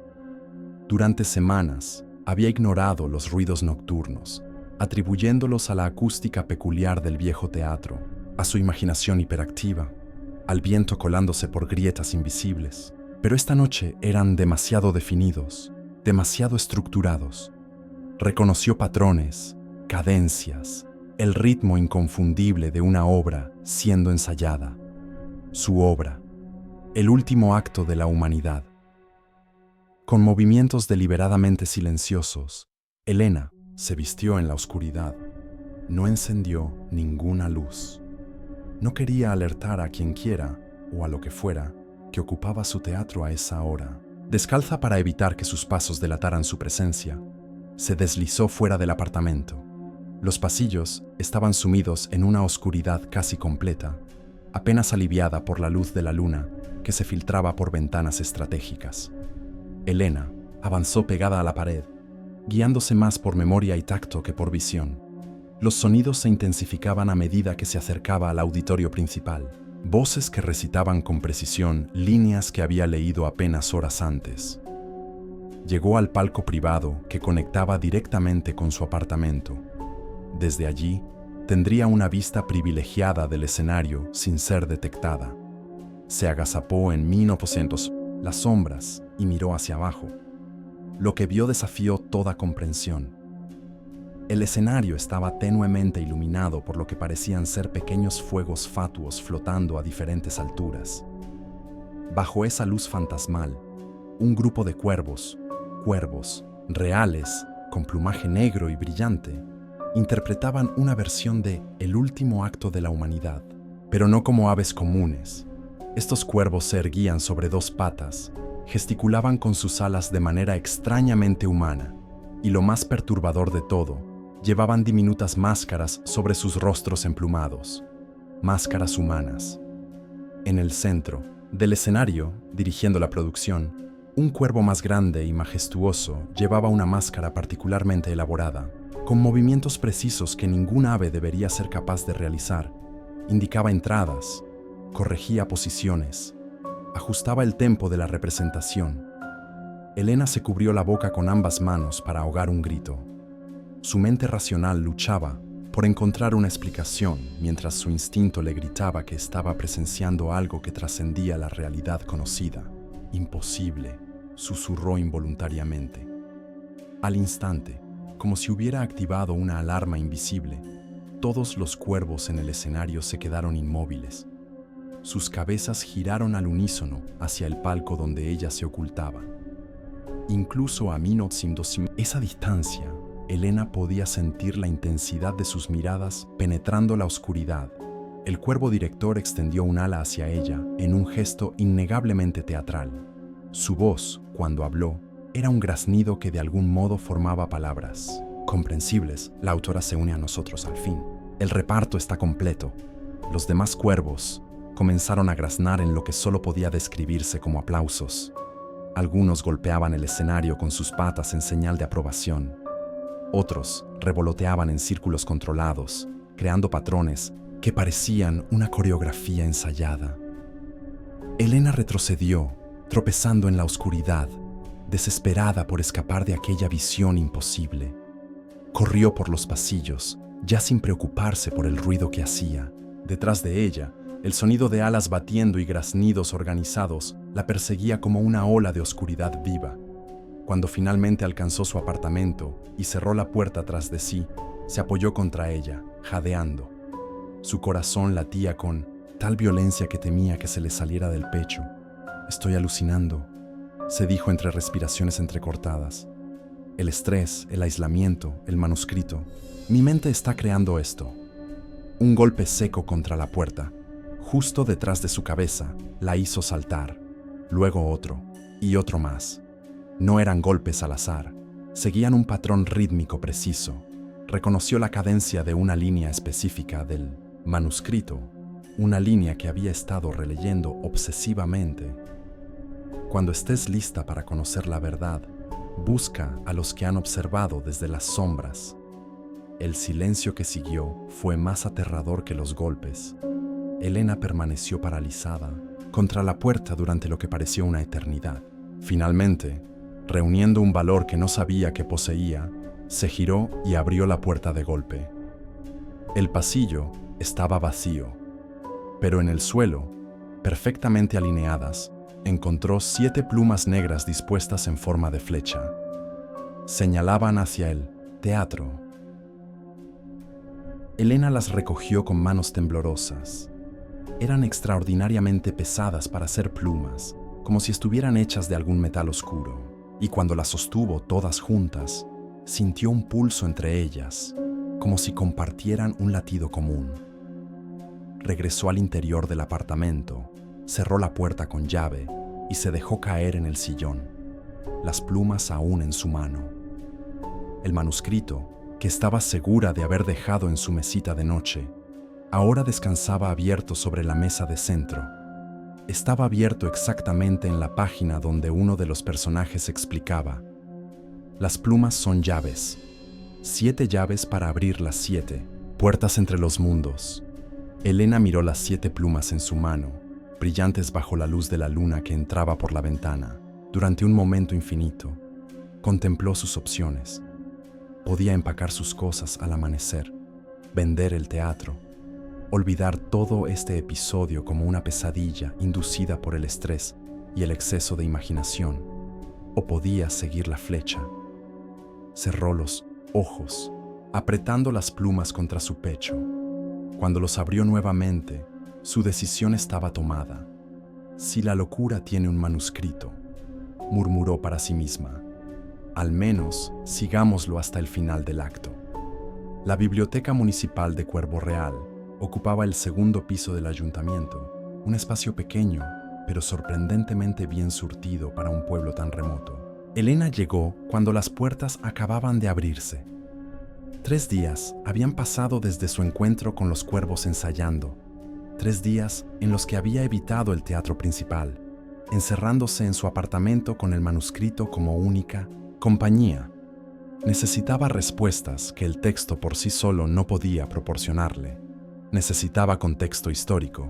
S1: Durante semanas había ignorado los ruidos nocturnos, atribuyéndolos a la acústica peculiar del viejo teatro, a su imaginación hiperactiva, al viento colándose por grietas invisibles. Pero esta noche eran demasiado definidos, demasiado estructurados. Reconoció patrones, cadencias, el ritmo inconfundible de una obra siendo ensayada. Su obra, el último acto de la humanidad. Con movimientos deliberadamente silenciosos, Elena se vistió en la oscuridad. No encendió ninguna luz. No quería alertar a quienquiera, o a lo que fuera, que ocupaba su teatro a esa hora. Descalza para evitar que sus pasos delataran su presencia, se deslizó fuera del apartamento. Los pasillos estaban sumidos en una oscuridad casi completa, apenas aliviada por la luz de la luna que se filtraba por ventanas estratégicas. Elena avanzó pegada a la pared, guiándose más por memoria y tacto que por visión. Los sonidos se intensificaban a medida que se acercaba al auditorio principal. Voces que recitaban con precisión líneas que había leído apenas horas antes. Llegó al palco privado que conectaba directamente con su apartamento. Desde allí, tendría una vista privilegiada del escenario sin ser detectada. Se agazapó en 1900 las sombras y miró hacia abajo. Lo que vio desafió toda comprensión. El escenario estaba tenuemente iluminado por lo que parecían ser pequeños fuegos fatuos flotando a diferentes alturas. Bajo esa luz fantasmal, un grupo de cuervos reales, con plumaje negro y brillante, interpretaban una versión de El último acto de la humanidad, pero no como aves comunes. Estos cuervos se erguían sobre dos patas, gesticulaban con sus alas de manera extrañamente humana, y lo más perturbador de todo, llevaban diminutas máscaras sobre sus rostros emplumados, máscaras humanas. En el centro del escenario, dirigiendo la producción, un cuervo más grande y majestuoso llevaba una máscara particularmente elaborada, con movimientos precisos que ningún ave debería ser capaz de realizar. Indicaba entradas, corregía posiciones, ajustaba el tempo de la representación. Elena se cubrió la boca con ambas manos para ahogar un grito. Su mente racional luchaba por encontrar una explicación, mientras su instinto le gritaba que estaba presenciando algo que trascendía la realidad conocida. Imposible, susurró involuntariamente. Al instante, como si hubiera activado una alarma invisible, todos los cuervos en el escenario se quedaron inmóviles. Sus cabezas giraron al unísono hacia el palco donde ella se ocultaba. Incluso a esa distancia, Elena podía sentir la intensidad de sus miradas penetrando la oscuridad. El cuervo director extendió un ala hacia ella en un gesto innegablemente teatral. Su voz, cuando habló, era un graznido que de algún modo formaba palabras comprensibles. La autora se une a nosotros al fin. El reparto está completo. Los demás cuervos comenzaron a graznar en lo que solo podía describirse como aplausos. Algunos golpeaban el escenario con sus patas en señal de aprobación. Otros revoloteaban en círculos controlados, creando patrones que parecían una coreografía ensayada. Elena retrocedió, tropezando en la oscuridad, desesperada por escapar de aquella visión imposible. Corrió por los pasillos, ya sin preocuparse por el ruido que hacía. Detrás de ella, el sonido de alas batiendo y graznidos organizados la perseguía como una ola de oscuridad viva. Cuando finalmente alcanzó su apartamento y cerró la puerta tras de sí, se apoyó contra ella, jadeando. Su corazón latía con tal violencia que temía que se le saliera del pecho. «Estoy alucinando», se dijo entre respiraciones entrecortadas. El estrés, el aislamiento, el manuscrito. Mi mente está creando esto. Un golpe seco contra la puerta, justo detrás de su cabeza, la hizo saltar. Luego otro, y otro más. No eran golpes al azar, seguían un patrón rítmico preciso. Reconoció la cadencia de una línea específica del manuscrito, una línea que había estado releyendo obsesivamente. Cuando estés lista para conocer la verdad, busca a los que han observado desde las sombras. El silencio que siguió fue más aterrador que los golpes. Elena permaneció paralizada contra la puerta durante lo que pareció una eternidad. Finalmente, reuniendo un valor que no sabía que poseía, se giró y abrió la puerta de golpe. El pasillo estaba vacío, pero en el suelo, perfectamente alineadas, encontró 7 plumas negras dispuestas en forma de flecha. Señalaban hacia el teatro. Elena las recogió con manos temblorosas. Eran extraordinariamente pesadas para ser plumas, como si estuvieran hechas de algún metal oscuro. Y cuando las sostuvo todas juntas, sintió un pulso entre ellas, como si compartieran un latido común. Regresó al interior del apartamento, cerró la puerta con llave y se dejó caer en el sillón, las plumas aún en su mano. El manuscrito, que estaba segura de haber dejado en su mesita de noche, ahora descansaba abierto sobre la mesa de centro. Estaba abierto exactamente en la página donde uno de los personajes explicaba: las plumas son llaves, 7 llaves para abrir las 7 puertas entre los mundos. Elena miró las 7 plumas en su mano, brillantes bajo la luz de la luna que entraba por la ventana. Durante un momento infinito, contempló sus opciones. Podía empacar sus cosas al amanecer, vender el teatro, olvidar todo este episodio como una pesadilla inducida por el estrés y el exceso de imaginación, o podía seguir la flecha. Cerró los ojos, apretando las plumas contra su pecho. Cuando los abrió nuevamente, su decisión estaba tomada. Si la locura tiene un manuscrito, murmuró para sí misma, al menos sigámoslo hasta el final del acto. La Biblioteca Municipal de Cuervo Real ocupaba el segundo piso del ayuntamiento, un espacio pequeño, pero sorprendentemente bien surtido para un pueblo tan remoto. Elena llegó cuando las puertas acababan de abrirse. 3 días habían pasado desde su encuentro con los cuervos ensayando. 3 días en los que había evitado el teatro principal, encerrándose en su apartamento con el manuscrito como única compañía. Necesitaba respuestas que el texto por sí solo no podía proporcionarle. Necesitaba contexto histórico.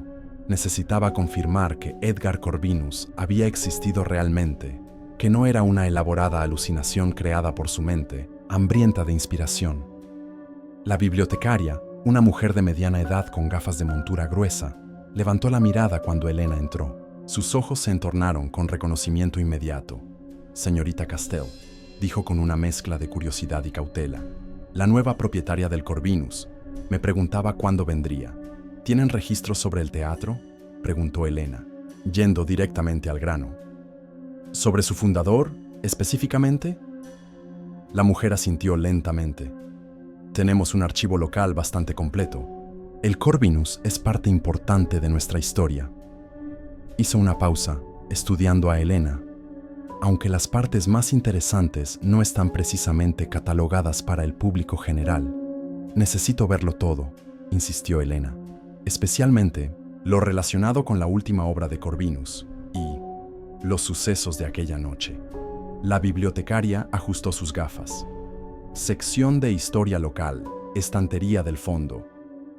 S1: Necesitaba confirmar que Edgar Corvinus había existido realmente, que no era una elaborada alucinación creada por su mente, hambrienta de inspiración. La bibliotecaria, una mujer de mediana edad con gafas de montura gruesa, levantó la mirada cuando Elena entró. Sus ojos se entornaron con reconocimiento inmediato. «Señorita Castell», dijo con una mezcla de curiosidad y cautela. «La nueva propietaria del Corvinus. Me preguntaba cuándo vendría». «¿Tienen registros sobre el teatro?», preguntó Elena, yendo directamente al grano. «¿Sobre su fundador, específicamente?». La mujer asintió lentamente. «Tenemos un archivo local bastante completo. El Corvinus es parte importante de nuestra historia». Hizo una pausa, estudiando a Elena. «Aunque las partes más interesantes no están precisamente catalogadas para el público general, necesito verlo todo», insistió Elena. «Especialmente lo relacionado con la última obra de Corvinus y los sucesos de aquella noche». La bibliotecaria ajustó sus gafas. «Sección de historia local, estantería del fondo».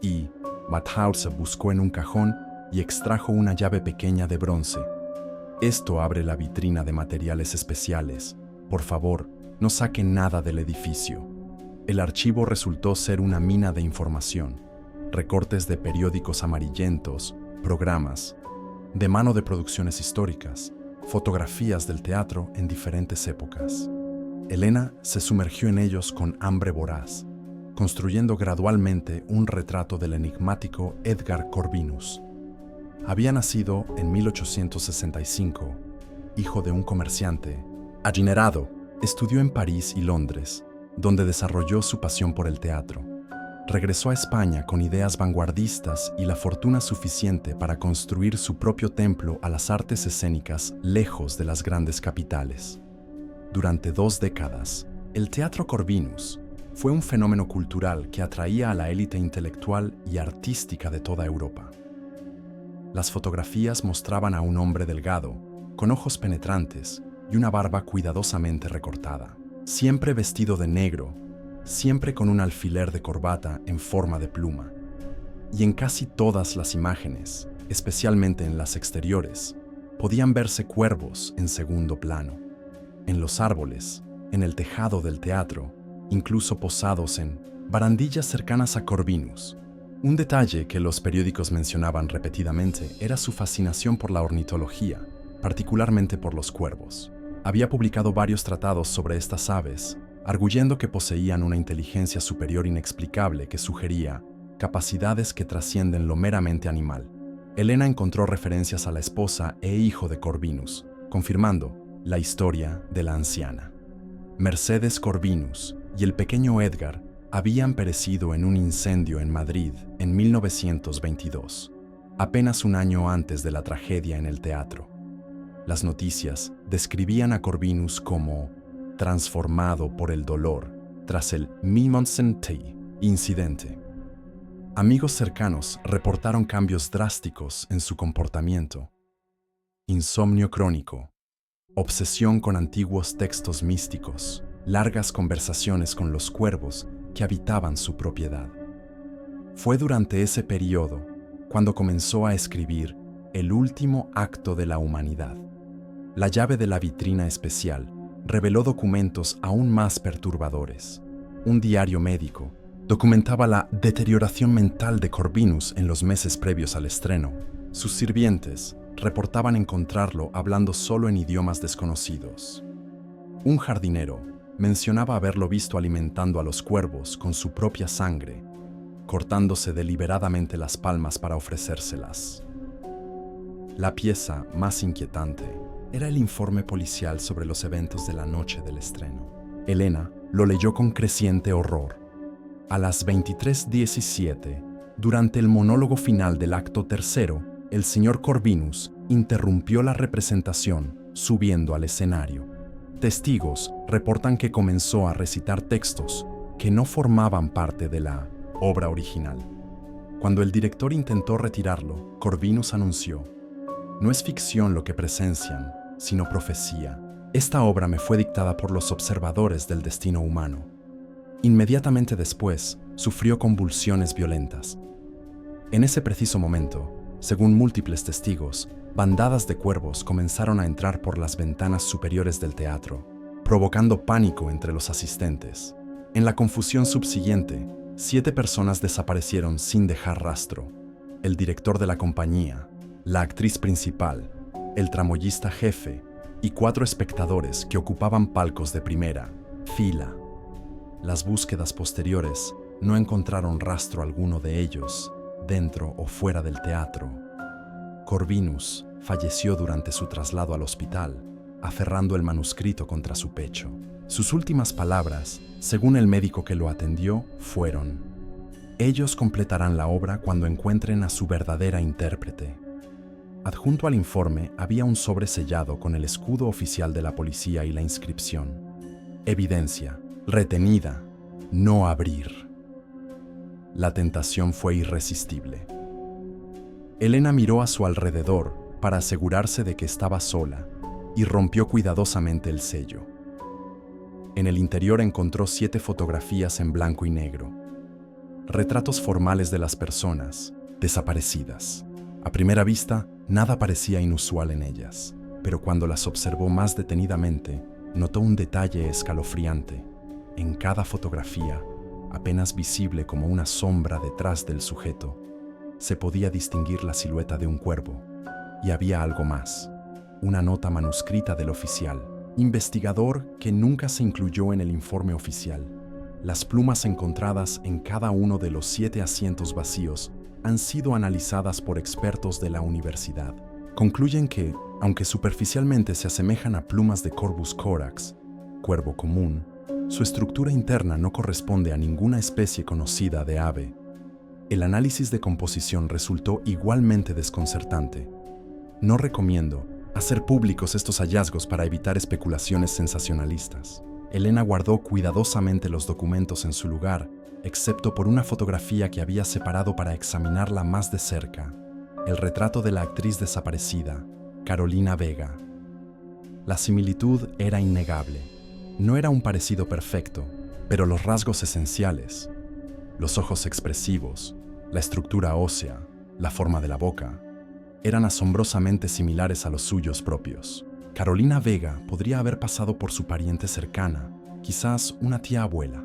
S1: Y Mathauser buscó en un cajón y extrajo una llave pequeña de bronce. «Esto abre la vitrina de materiales especiales. Por favor, no saquen nada del edificio». El archivo resultó ser una mina de información. Recortes de periódicos amarillentos, programas, de mano de producciones históricas, fotografías del teatro en diferentes épocas. Elena se sumergió en ellos con hambre voraz, construyendo gradualmente un retrato del enigmático Edgar Corvinus. Había nacido en 1865, hijo de un comerciante adinerado Estudió en París y Londres, donde desarrolló su pasión por el teatro. Regresó a España con ideas vanguardistas y la fortuna suficiente para construir su propio templo a las artes escénicas lejos de las grandes capitales. Durante 2 décadas, el Teatro Corvinus fue un fenómeno cultural que atraía a la élite intelectual y artística de toda Europa. Las fotografías mostraban a un hombre delgado, con ojos penetrantes y una barba cuidadosamente recortada, siempre vestido de negro, siempre con un alfiler de corbata en forma de pluma. Y en casi todas las imágenes, especialmente en las exteriores, podían verse cuervos en segundo plano. En los árboles, en el tejado del teatro, incluso posados en barandillas cercanas a Corvinus. Un detalle que los periódicos mencionaban repetidamente era su fascinación por la ornitología, particularmente por los cuervos. Había publicado varios tratados sobre estas aves, arguyendo que poseían una inteligencia superior inexplicable que sugería capacidades que trascienden lo meramente animal. Elena encontró referencias a la esposa e hijo de Corvinus, confirmando la historia de la anciana. Mercedes Corvinus y el pequeño Edgar habían perecido en un incendio en Madrid en 1922, apenas un año antes de la tragedia en el teatro. Las noticias describían a Corvinus como transformado por el dolor tras el Mimonsente incidente. Amigos cercanos reportaron cambios drásticos en su comportamiento: insomnio crónico, obsesión con antiguos textos místicos, largas conversaciones con los cuervos que habitaban su propiedad. Fue durante ese periodo cuando comenzó a escribir El último acto de la humanidad. La llave de la vitrina especial reveló documentos aún más perturbadores. Un diario médico documentaba la deterioración mental de Corvinus en los meses previos al estreno. Sus sirvientes reportaban encontrarlo hablando solo en idiomas desconocidos. Un jardinero mencionaba haberlo visto alimentando a los cuervos con su propia sangre, cortándose deliberadamente las palmas para ofrecérselas. La pieza más inquietante era el informe policial sobre los eventos de la noche del estreno. Elena lo leyó con creciente horror. A las 23:17, durante el monólogo final del acto tercero, el señor Corvinus interrumpió la representación subiendo al escenario. Testigos reportan que comenzó a recitar textos que no formaban parte de la obra original. Cuando el director intentó retirarlo, Corvinus anunció: «No es ficción lo que presencian, sino profecía. Esta obra me fue dictada por los observadores del destino humano». Inmediatamente después, sufrió convulsiones violentas. En ese preciso momento, según múltiples testigos, bandadas de cuervos comenzaron a entrar por las ventanas superiores del teatro, provocando pánico entre los asistentes. En la confusión subsiguiente, 7 personas desaparecieron sin dejar rastro: el director de la compañía, la actriz principal, el tramoyista jefe y 4 espectadores que ocupaban palcos de primera fila. Las búsquedas posteriores no encontraron rastro alguno de ellos, dentro o fuera del teatro. Corvinus falleció durante su traslado al hospital, aferrando el manuscrito contra su pecho. Sus últimas palabras, según el médico que lo atendió, fueron: «Ellos completarán la obra cuando encuentren a su verdadera intérprete». Adjunto al informe había un sobre sellado con el escudo oficial de la policía y la inscripción: «Evidencia, retenida, no abrir». La tentación fue irresistible. Elena miró a su alrededor para asegurarse de que estaba sola y rompió cuidadosamente el sello. En el interior encontró 7 fotografías en blanco y negro, retratos formales de las personas desaparecidas. A primera vista, nada parecía inusual en ellas, pero cuando las observó más detenidamente, notó un detalle escalofriante. En cada fotografía, apenas visible como una sombra detrás del sujeto, se podía distinguir la silueta de un cuervo. Y había algo más: una nota manuscrita del oficial, investigador que nunca se incluyó en el informe oficial. Las plumas encontradas en cada uno de los 7 asientos vacíos han sido analizadas por expertos de la universidad. Concluyen que, aunque superficialmente se asemejan a plumas de Corvus corax, cuervo común, su estructura interna no corresponde a ninguna especie conocida de ave. El análisis de composición resultó igualmente desconcertante. No recomiendo hacer públicos estos hallazgos para evitar especulaciones sensacionalistas. Elena guardó cuidadosamente los documentos en su lugar, excepto por una fotografía que había separado para examinarla más de cerca, el retrato de la actriz desaparecida, Carolina Vega. La similitud era innegable. No era un parecido perfecto, pero los rasgos esenciales, los ojos expresivos, la estructura ósea, la forma de la boca, eran asombrosamente similares a los suyos propios. Carolina Vega podría haber pasado por su pariente cercana, quizás una tía abuela.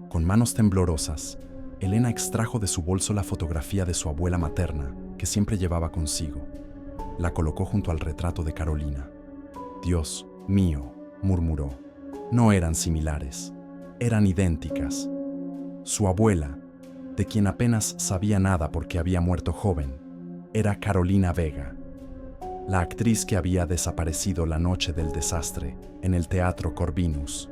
S1: Con manos temblorosas, Elena extrajo de su bolso la fotografía de su abuela materna, que siempre llevaba consigo. La colocó junto al retrato de Carolina. «Dios mío», murmuró, «no eran similares, eran idénticas». Su abuela, de quien apenas sabía nada porque había muerto joven, era Carolina Vega, la actriz que había desaparecido la noche del desastre en el Teatro Corvinus.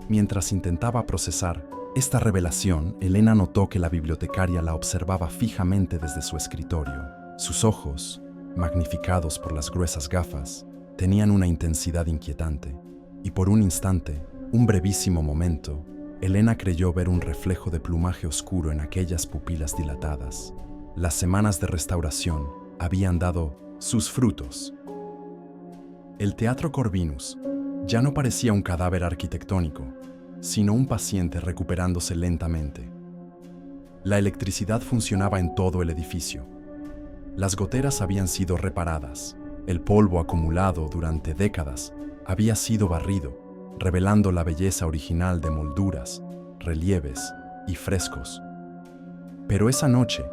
S1: Mientras intentaba procesar esta revelación, Elena notó que la bibliotecaria la observaba fijamente desde su escritorio. Sus ojos, magnificados por las gruesas gafas, tenían una intensidad inquietante, y por un instante, un brevísimo momento, Elena creyó ver un reflejo de plumaje oscuro en aquellas pupilas dilatadas. Las semanas de restauración habían dado sus frutos. El Teatro Corvinus ya no parecía un cadáver arquitectónico, sino un paciente recuperándose lentamente. La electricidad funcionaba en todo el edificio. Las goteras habían sido reparadas. El polvo acumulado durante décadas había sido barrido, revelando la belleza original de molduras, relieves y frescos. Pero esa noche,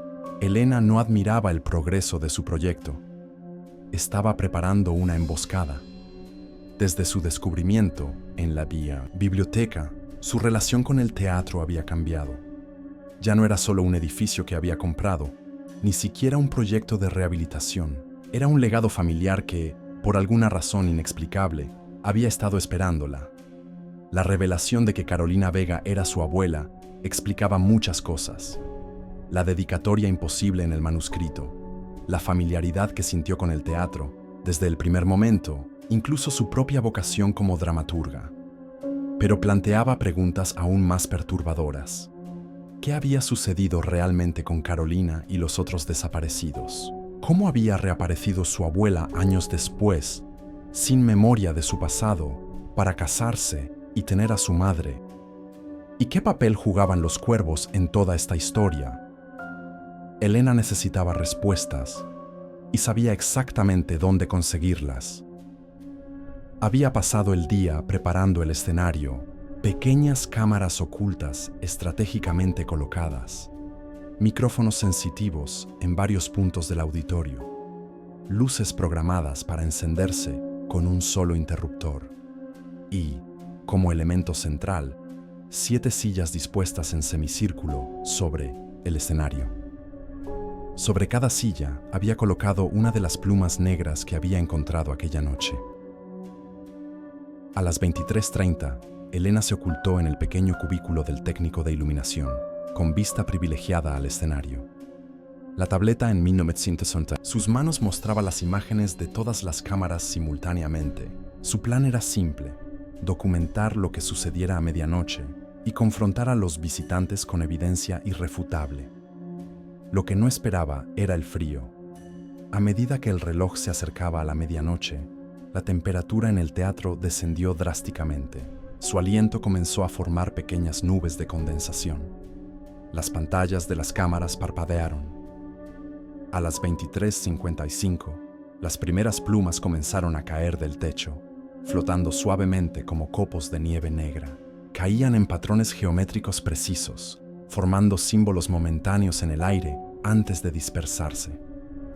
S1: Elena no admiraba el progreso de su proyecto. Estaba preparando una emboscada. Desde su descubrimiento en la biblioteca, su relación con el teatro había cambiado. Ya no era solo un edificio que había comprado, ni siquiera un proyecto de rehabilitación. Era un legado familiar que, por alguna razón inexplicable, había estado esperándola. La revelación de que Carolina Vega era su abuela explicaba muchas cosas. La dedicatoria imposible en el manuscrito, la familiaridad que sintió con el teatro desde el primer momento, incluso su propia vocación como dramaturga. Pero planteaba preguntas aún más perturbadoras. ¿Qué había sucedido realmente con Carolina y los otros desaparecidos? ¿Cómo había reaparecido su abuela años después, sin memoria de su pasado, para casarse y tener a su madre? ¿Y qué papel jugaban los cuervos en toda esta historia? Elena necesitaba respuestas y sabía exactamente dónde conseguirlas. Había pasado el día preparando el escenario, pequeñas cámaras ocultas estratégicamente colocadas, micrófonos sensitivos en varios puntos del auditorio, luces programadas para encenderse con un solo interruptor y, como elemento central, 7 sillas dispuestas en semicírculo sobre el escenario. Sobre cada silla había colocado una de las plumas negras que había encontrado aquella noche. A las 23:30, Elena se ocultó en el pequeño cubículo del técnico de iluminación, con vista privilegiada al escenario. La tableta en 1960. Sus manos mostraban las imágenes de todas las cámaras simultáneamente. Su plan era simple: documentar lo que sucediera a medianoche y confrontar a los visitantes con evidencia irrefutable. Lo que no esperaba era el frío. A medida que el reloj se acercaba a la medianoche, la temperatura en el teatro descendió drásticamente. Su aliento comenzó a formar pequeñas nubes de condensación. Las pantallas de las cámaras parpadearon. A las 23:55, las primeras plumas comenzaron a caer del techo, flotando suavemente como copos de nieve negra. Caían en patrones geométricos precisos, formando símbolos momentáneos en el aire antes de dispersarse.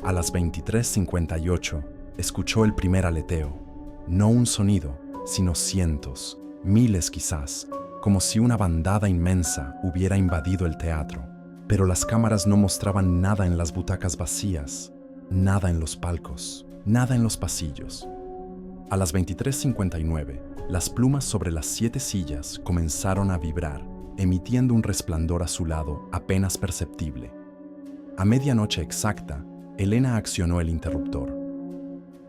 S1: A las 23:58, escuchó el primer aleteo. No un sonido, sino cientos, miles quizás, como si una bandada inmensa hubiera invadido el teatro. Pero las cámaras no mostraban nada en las butacas vacías, nada en los palcos, nada en los pasillos. A las 23:59, las plumas sobre las 7 sillas comenzaron a vibrar, emitiendo un resplandor azulado apenas perceptible. A medianoche exacta, Elena accionó el interruptor.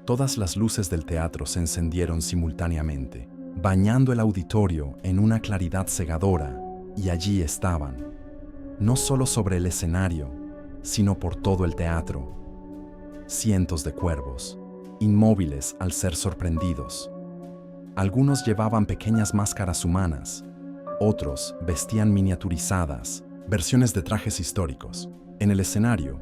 S1: Todas las luces del teatro se encendieron simultáneamente, bañando el auditorio en una claridad cegadora, y allí estaban, no solo sobre el escenario, sino por todo el teatro, cientos de cuervos, inmóviles al ser sorprendidos. Algunos llevaban pequeñas máscaras humanas, otros vestían miniaturizadas, versiones de trajes históricos. En el escenario,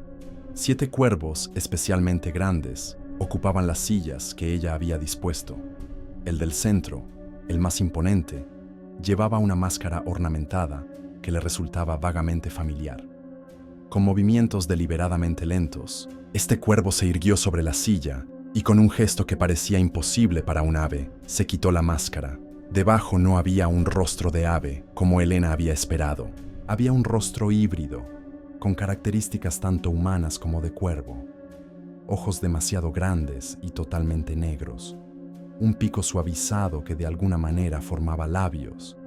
S1: 7 cuervos especialmente grandes ocupaban las sillas que ella había dispuesto. El del centro, el más imponente, llevaba una máscara ornamentada que le resultaba vagamente familiar. Con movimientos deliberadamente lentos, este cuervo se irguió sobre la silla y con un gesto que parecía imposible para un ave, se quitó la máscara. Debajo no había un rostro de ave, como Elena había esperado. Había un rostro híbrido, con características tanto humanas como de cuervo. Ojos demasiado grandes y totalmente negros. Un pico suavizado que de alguna manera formaba labios.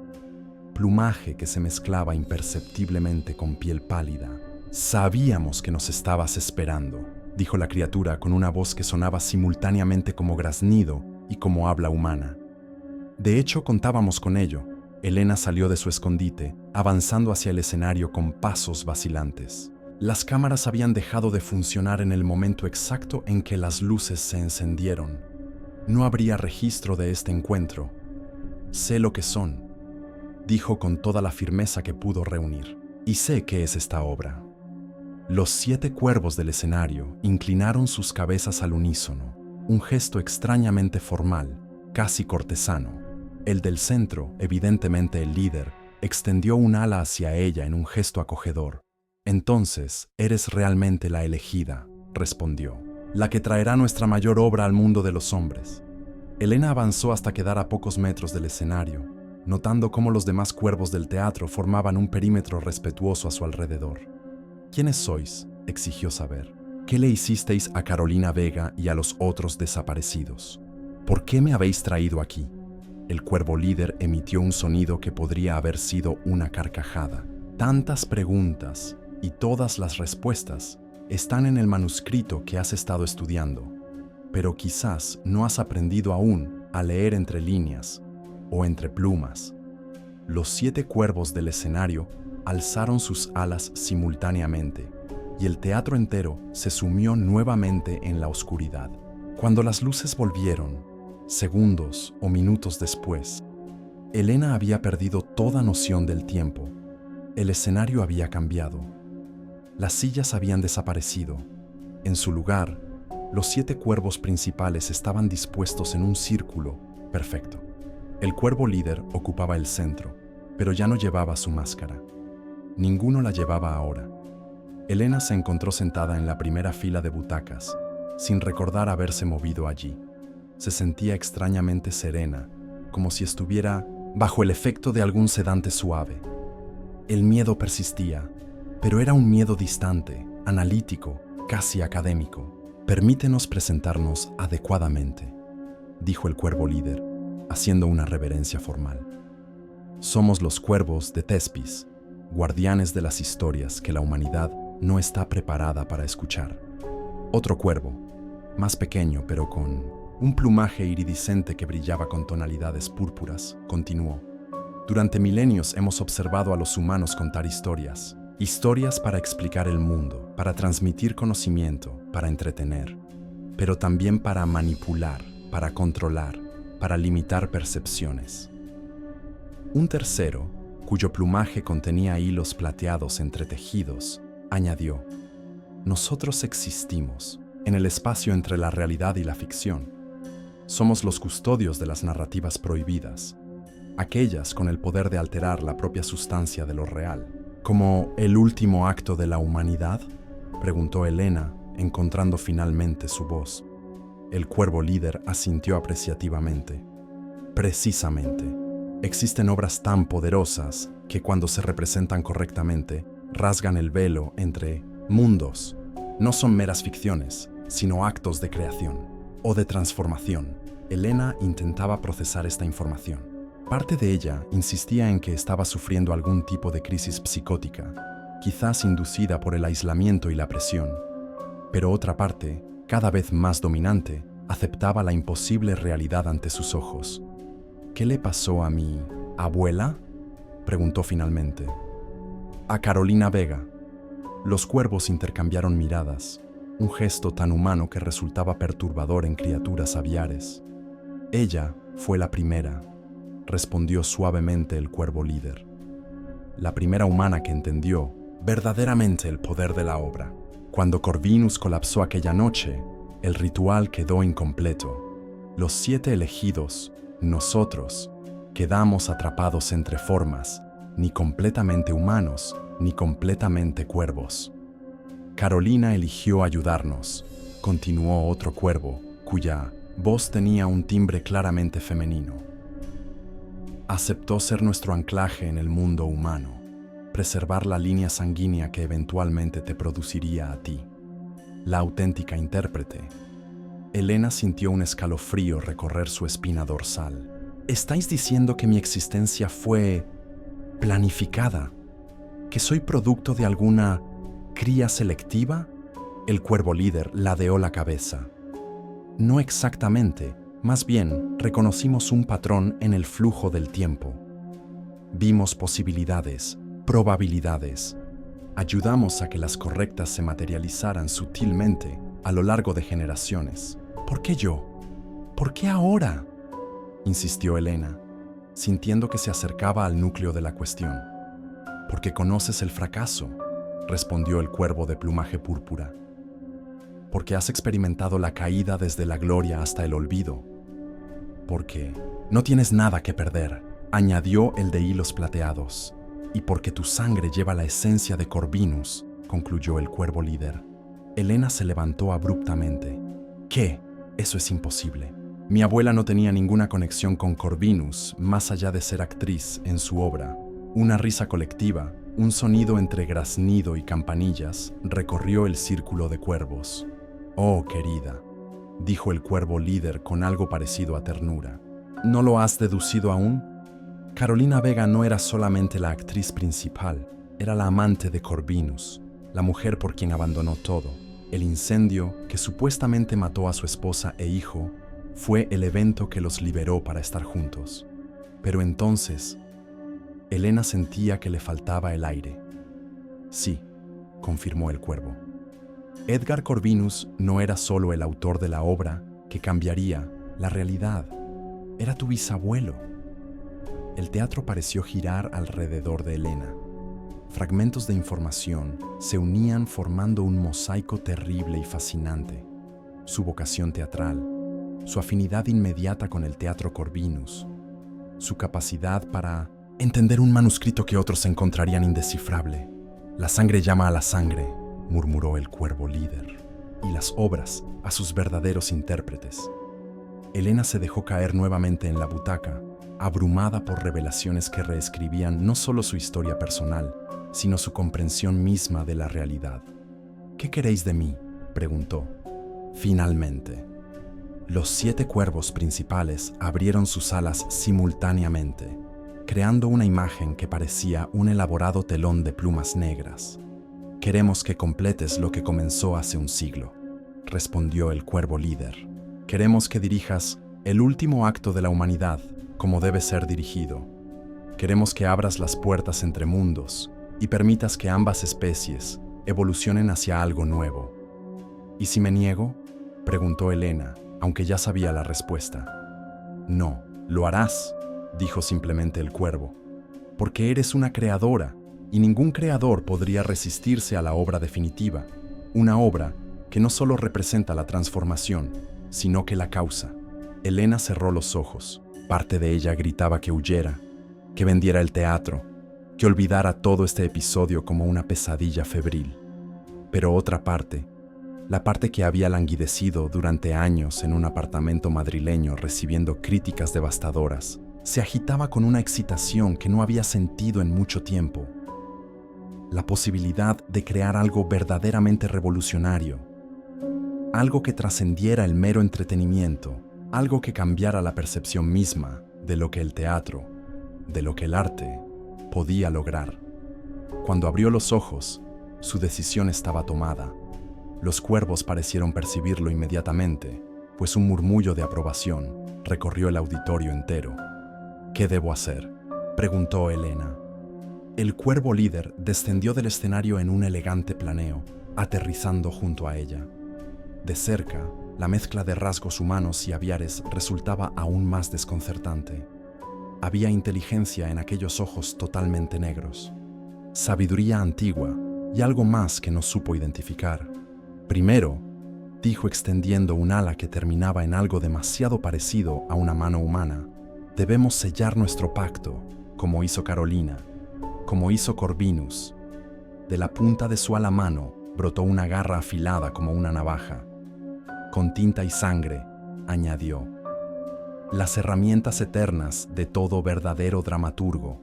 S1: Plumaje que se mezclaba imperceptiblemente con piel pálida. «Sabíamos que nos estabas esperando», dijo la criatura con una voz que sonaba simultáneamente como graznido y como habla humana. De hecho, contábamos con ello. Elena salió de su escondite, avanzando hacia el escenario con pasos vacilantes. Las cámaras habían dejado de funcionar en el momento exacto en que las luces se encendieron. No habría registro de este encuentro. «Sé lo que son», dijo con toda la firmeza que pudo reunir. «Y sé qué es esta obra». Los 7 cuervos del escenario inclinaron sus cabezas al unísono, un gesto extrañamente formal, casi cortesano. El del centro, evidentemente el líder, extendió un ala hacia ella en un gesto acogedor. «Entonces, eres realmente la elegida», respondió, «la que traerá nuestra mayor obra al mundo de los hombres». Elena avanzó hasta quedar a pocos metros del escenario, notando cómo los demás cuervos del teatro formaban un perímetro respetuoso a su alrededor. «¿Quiénes sois?», exigió saber. «¿Qué le hicisteis a Carolina Vega y a los otros desaparecidos? ¿Por qué me habéis traído aquí?». El cuervo líder emitió un sonido que podría haber sido una carcajada. «Tantas preguntas y todas las respuestas están en el manuscrito que has estado estudiando, pero quizás no has aprendido aún a leer entre líneas o entre plumas». Los 7 cuervos del escenario alzaron sus alas simultáneamente, y el teatro entero se sumió nuevamente en la oscuridad. Cuando las luces volvieron, segundos o minutos después, Elena había perdido toda noción del tiempo. El escenario había cambiado. Las sillas habían desaparecido. En su lugar, los 7 cuervos principales estaban dispuestos en un círculo perfecto. El cuervo líder ocupaba el centro, pero ya no llevaba su máscara. Ninguno la llevaba ahora. Elena se encontró sentada en la primera fila de butacas, sin recordar haberse movido allí. Se sentía extrañamente serena, como si estuviera bajo el efecto de algún sedante suave. El miedo persistía, pero era un miedo distante, analítico, casi académico. «Permítenos presentarnos adecuadamente», dijo el cuervo líder, haciendo una reverencia formal. «Somos los cuervos de Tespis, guardianes de las historias que la humanidad no está preparada para escuchar». Otro cuervo, más pequeño pero con un plumaje iridiscente que brillaba con tonalidades púrpuras, continuó. «Durante milenios hemos observado a los humanos contar historias. Historias para explicar el mundo, para transmitir conocimiento, para entretener, pero también para manipular, para controlar, para limitar percepciones». Un tercero, cuyo plumaje contenía hilos plateados entretejidos, añadió: «Nosotros existimos en el espacio entre la realidad y la ficción. Somos los custodios de las narrativas prohibidas, aquellas con el poder de alterar la propia sustancia de lo real». «¿Como el último acto de la humanidad?», preguntó Elena, encontrando finalmente su voz. El cuervo líder asintió apreciativamente. «Precisamente. Existen obras tan poderosas que cuando se representan correctamente, rasgan el velo entre mundos. No son meras ficciones, sino actos de creación o de transformación. Elena intentaba procesar esta información. Parte de ella insistía en que estaba sufriendo algún tipo de crisis psicótica, quizás inducida por el aislamiento y la presión. Pero otra parte, cada vez más dominante, aceptaba la imposible realidad ante sus ojos. ¿Qué le pasó a mi abuela?, preguntó finalmente. A Carolina Vega. Los cuervos intercambiaron miradas, un gesto tan humano que resultaba perturbador en criaturas aviares. Ella fue la primera, respondió suavemente el cuervo líder. La primera humana que entendió verdaderamente el poder de la obra. Cuando Corvinus colapsó aquella noche, el ritual quedó incompleto. Los 7 elegidos, nosotros, quedamos atrapados entre formas, ni completamente humanos, ni completamente cuervos. Carolina eligió ayudarnos, continuó otro cuervo, cuya voz tenía un timbre claramente femenino. Aceptó ser nuestro anclaje en el mundo humano, preservar la línea sanguínea que eventualmente te produciría a ti. La auténtica intérprete. Elena sintió un escalofrío recorrer su espina dorsal. ¿Estáis diciendo que mi existencia fue planificada? ¿Que soy producto de alguna cría selectiva? El cuervo líder ladeó la cabeza. No exactamente, más bien reconocimos un patrón en el flujo del tiempo. Vimos posibilidades, probabilidades. Ayudamos a que las correctas se materializaran sutilmente a lo largo de generaciones. ¿Por qué yo? ¿Por qué ahora?, insistió Elena, sintiendo que se acercaba al núcleo de la cuestión. Porque conoces el fracaso, respondió el cuervo de plumaje púrpura. Porque has experimentado la caída desde la gloria hasta el olvido. Porque no tienes nada que perder, añadió el de hilos plateados. Y porque tu sangre lleva la esencia de Corvinus, concluyó el cuervo líder. Elena se levantó abruptamente. ¿Qué? Eso es imposible. Mi abuela no tenía ninguna conexión con Corvinus, más allá de ser actriz en su obra. Una risa colectiva, un sonido entre graznido y campanillas, recorrió el círculo de cuervos. Oh, querida, dijo el cuervo líder con algo parecido a ternura. ¿No lo has deducido aún? Carolina Vega no era solamente la actriz principal, era la amante de Corvinus, la mujer por quien abandonó todo. El incendio que supuestamente mató a su esposa e hijo fue el evento que los liberó para estar juntos. Pero entonces, Elena sentía que le faltaba el aire. Sí, confirmó el cuervo. Edgar Corvinus no era solo el autor de la obra que cambiaría la realidad, era tu bisabuelo. El teatro pareció girar alrededor de Elena. Fragmentos de información se unían formando un mosaico terrible y fascinante. Su vocación teatral, su afinidad inmediata con el teatro Corvinus, su capacidad para entender un manuscrito que otros encontrarían indescifrable. La sangre llama a la sangre, murmuró el cuervo líder, y las obras a sus verdaderos intérpretes. Elena se dejó caer nuevamente en la butaca, abrumada por revelaciones que reescribían no solo su historia personal, sino su comprensión misma de la realidad. ¿Qué queréis de mí?, preguntó. Finalmente, los 7 cuervos principales abrieron sus alas simultáneamente, creando una imagen que parecía un elaborado telón de plumas negras. Queremos que completes lo que comenzó hace un siglo, respondió el cuervo líder. Queremos que dirijas el último acto de la humanidad como debe ser dirigido. Queremos que abras las puertas entre mundos y permitas que ambas especies evolucionen hacia algo nuevo. ¿Y si me niego?, preguntó Elena, aunque ya sabía la respuesta. No, lo harás, dijo simplemente el cuervo, porque eres una creadora y ningún creador podría resistirse a la obra definitiva, una obra que no solo representa la transformación, sino que la causa. Elena cerró los ojos. Parte de ella gritaba que huyera, que vendiera el teatro, que olvidara todo este episodio como una pesadilla febril. Pero otra parte, la parte que había languidecido durante años en un apartamento madrileño recibiendo críticas devastadoras, se agitaba con una excitación que no había sentido en mucho tiempo. La posibilidad de crear algo verdaderamente revolucionario, algo que trascendiera el mero entretenimiento, algo que cambiara la percepción misma de lo que el teatro, de lo que el arte podía lograr. Cuando abrió los ojos, su decisión estaba tomada. Los cuervos parecieron percibirlo inmediatamente, pues un murmullo de aprobación recorrió el auditorio entero. ¿Qué debo hacer?, preguntó Elena. El cuervo líder descendió del escenario en un elegante planeo, aterrizando junto a ella. De cerca, la mezcla de rasgos humanos y aviares resultaba aún más desconcertante. Había inteligencia en aquellos ojos totalmente negros, sabiduría antigua y algo más que no supo identificar. Primero, dijo extendiendo un ala que terminaba en algo demasiado parecido a una mano humana, debemos sellar nuestro pacto, como hizo Carolina, como hizo Corvinus. De la punta de su ala mano brotó una garra afilada como una navaja. Con tinta y sangre, añadió, las herramientas eternas de todo verdadero dramaturgo.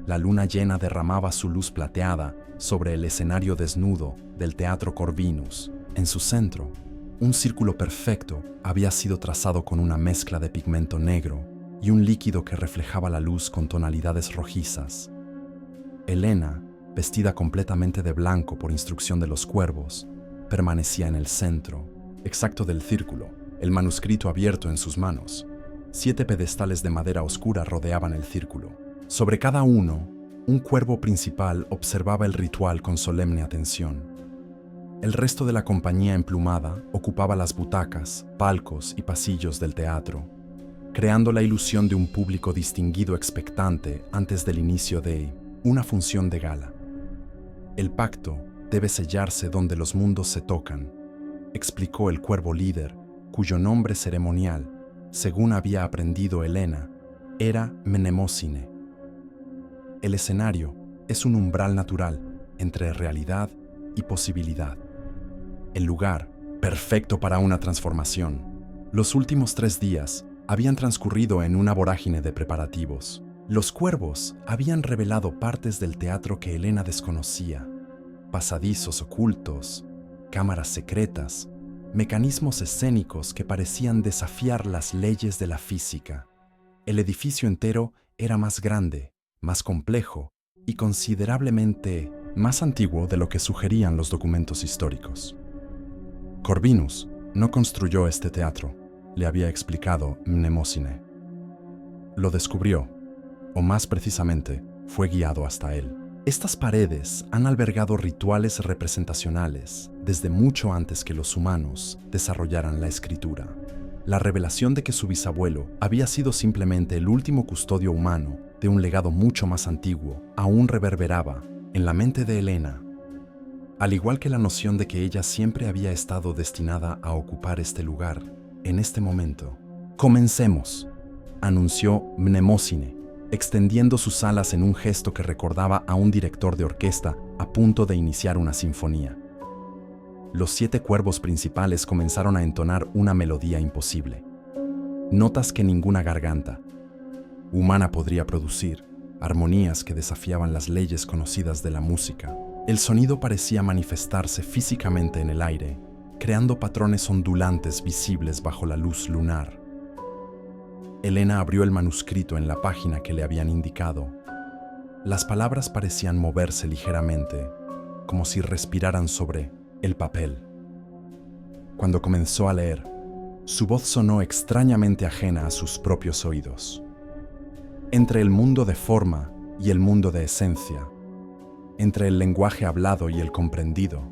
S1: La luna llena derramaba su luz plateada sobre el escenario desnudo del Teatro Corvinus. En su centro, un círculo perfecto había sido trazado con una mezcla de pigmento negro y un líquido que reflejaba la luz con tonalidades rojizas. Elena, vestida completamente de blanco por instrucción de los cuervos, permanecía en el centro exacto del círculo, el manuscrito abierto en sus manos. 7 pedestales de madera oscura rodeaban el círculo. Sobre cada uno, un cuervo principal observaba el ritual con solemne atención. El resto de la compañía emplumada ocupaba las butacas, palcos y pasillos del teatro, creando la ilusión de un público distinguido expectante antes del inicio de una función de gala. El pacto debe sellarse donde los mundos se tocan, explicó el cuervo líder, cuyo nombre ceremonial, según había aprendido Elena, era Mnemosine. El escenario es un umbral natural entre realidad y posibilidad. El lugar, perfecto para una transformación. Los últimos 3 días habían transcurrido en una vorágine de preparativos. Los cuervos habían revelado partes del teatro que Elena desconocía: pasadizos ocultos, cámaras secretas, mecanismos escénicos que parecían desafiar las leyes de la física. El edificio entero era más grande, más complejo y considerablemente más antiguo de lo que sugerían los documentos históricos. Corvinus no construyó este teatro, le había explicado Mnemosine. Lo descubrió, o más precisamente, fue guiado hasta él. Estas paredes han albergado rituales representacionales desde mucho antes que los humanos desarrollaran la escritura. La revelación de que su bisabuelo había sido simplemente el último custodio humano de un legado mucho más antiguo aún reverberaba en la mente de Elena, al igual que la noción de que ella siempre había estado destinada a ocupar este lugar en este momento. «Comencemos», anunció Mnemosine, extendiendo sus alas en un gesto que recordaba a un director de orquesta a punto de iniciar una sinfonía. Los 7 cuervos principales comenzaron a entonar una melodía imposible. Notas que ninguna garganta humana podría producir, armonías que desafiaban las leyes conocidas de la música. El sonido parecía manifestarse físicamente en el aire, creando patrones ondulantes visibles bajo la luz lunar. Elena abrió el manuscrito en la página que le habían indicado. Las palabras parecían moverse ligeramente, como si respiraran sobre el papel. Cuando comenzó a leer, su voz sonó extrañamente ajena a sus propios oídos. Entre el mundo de forma y el mundo de esencia, entre el lenguaje hablado y el comprendido,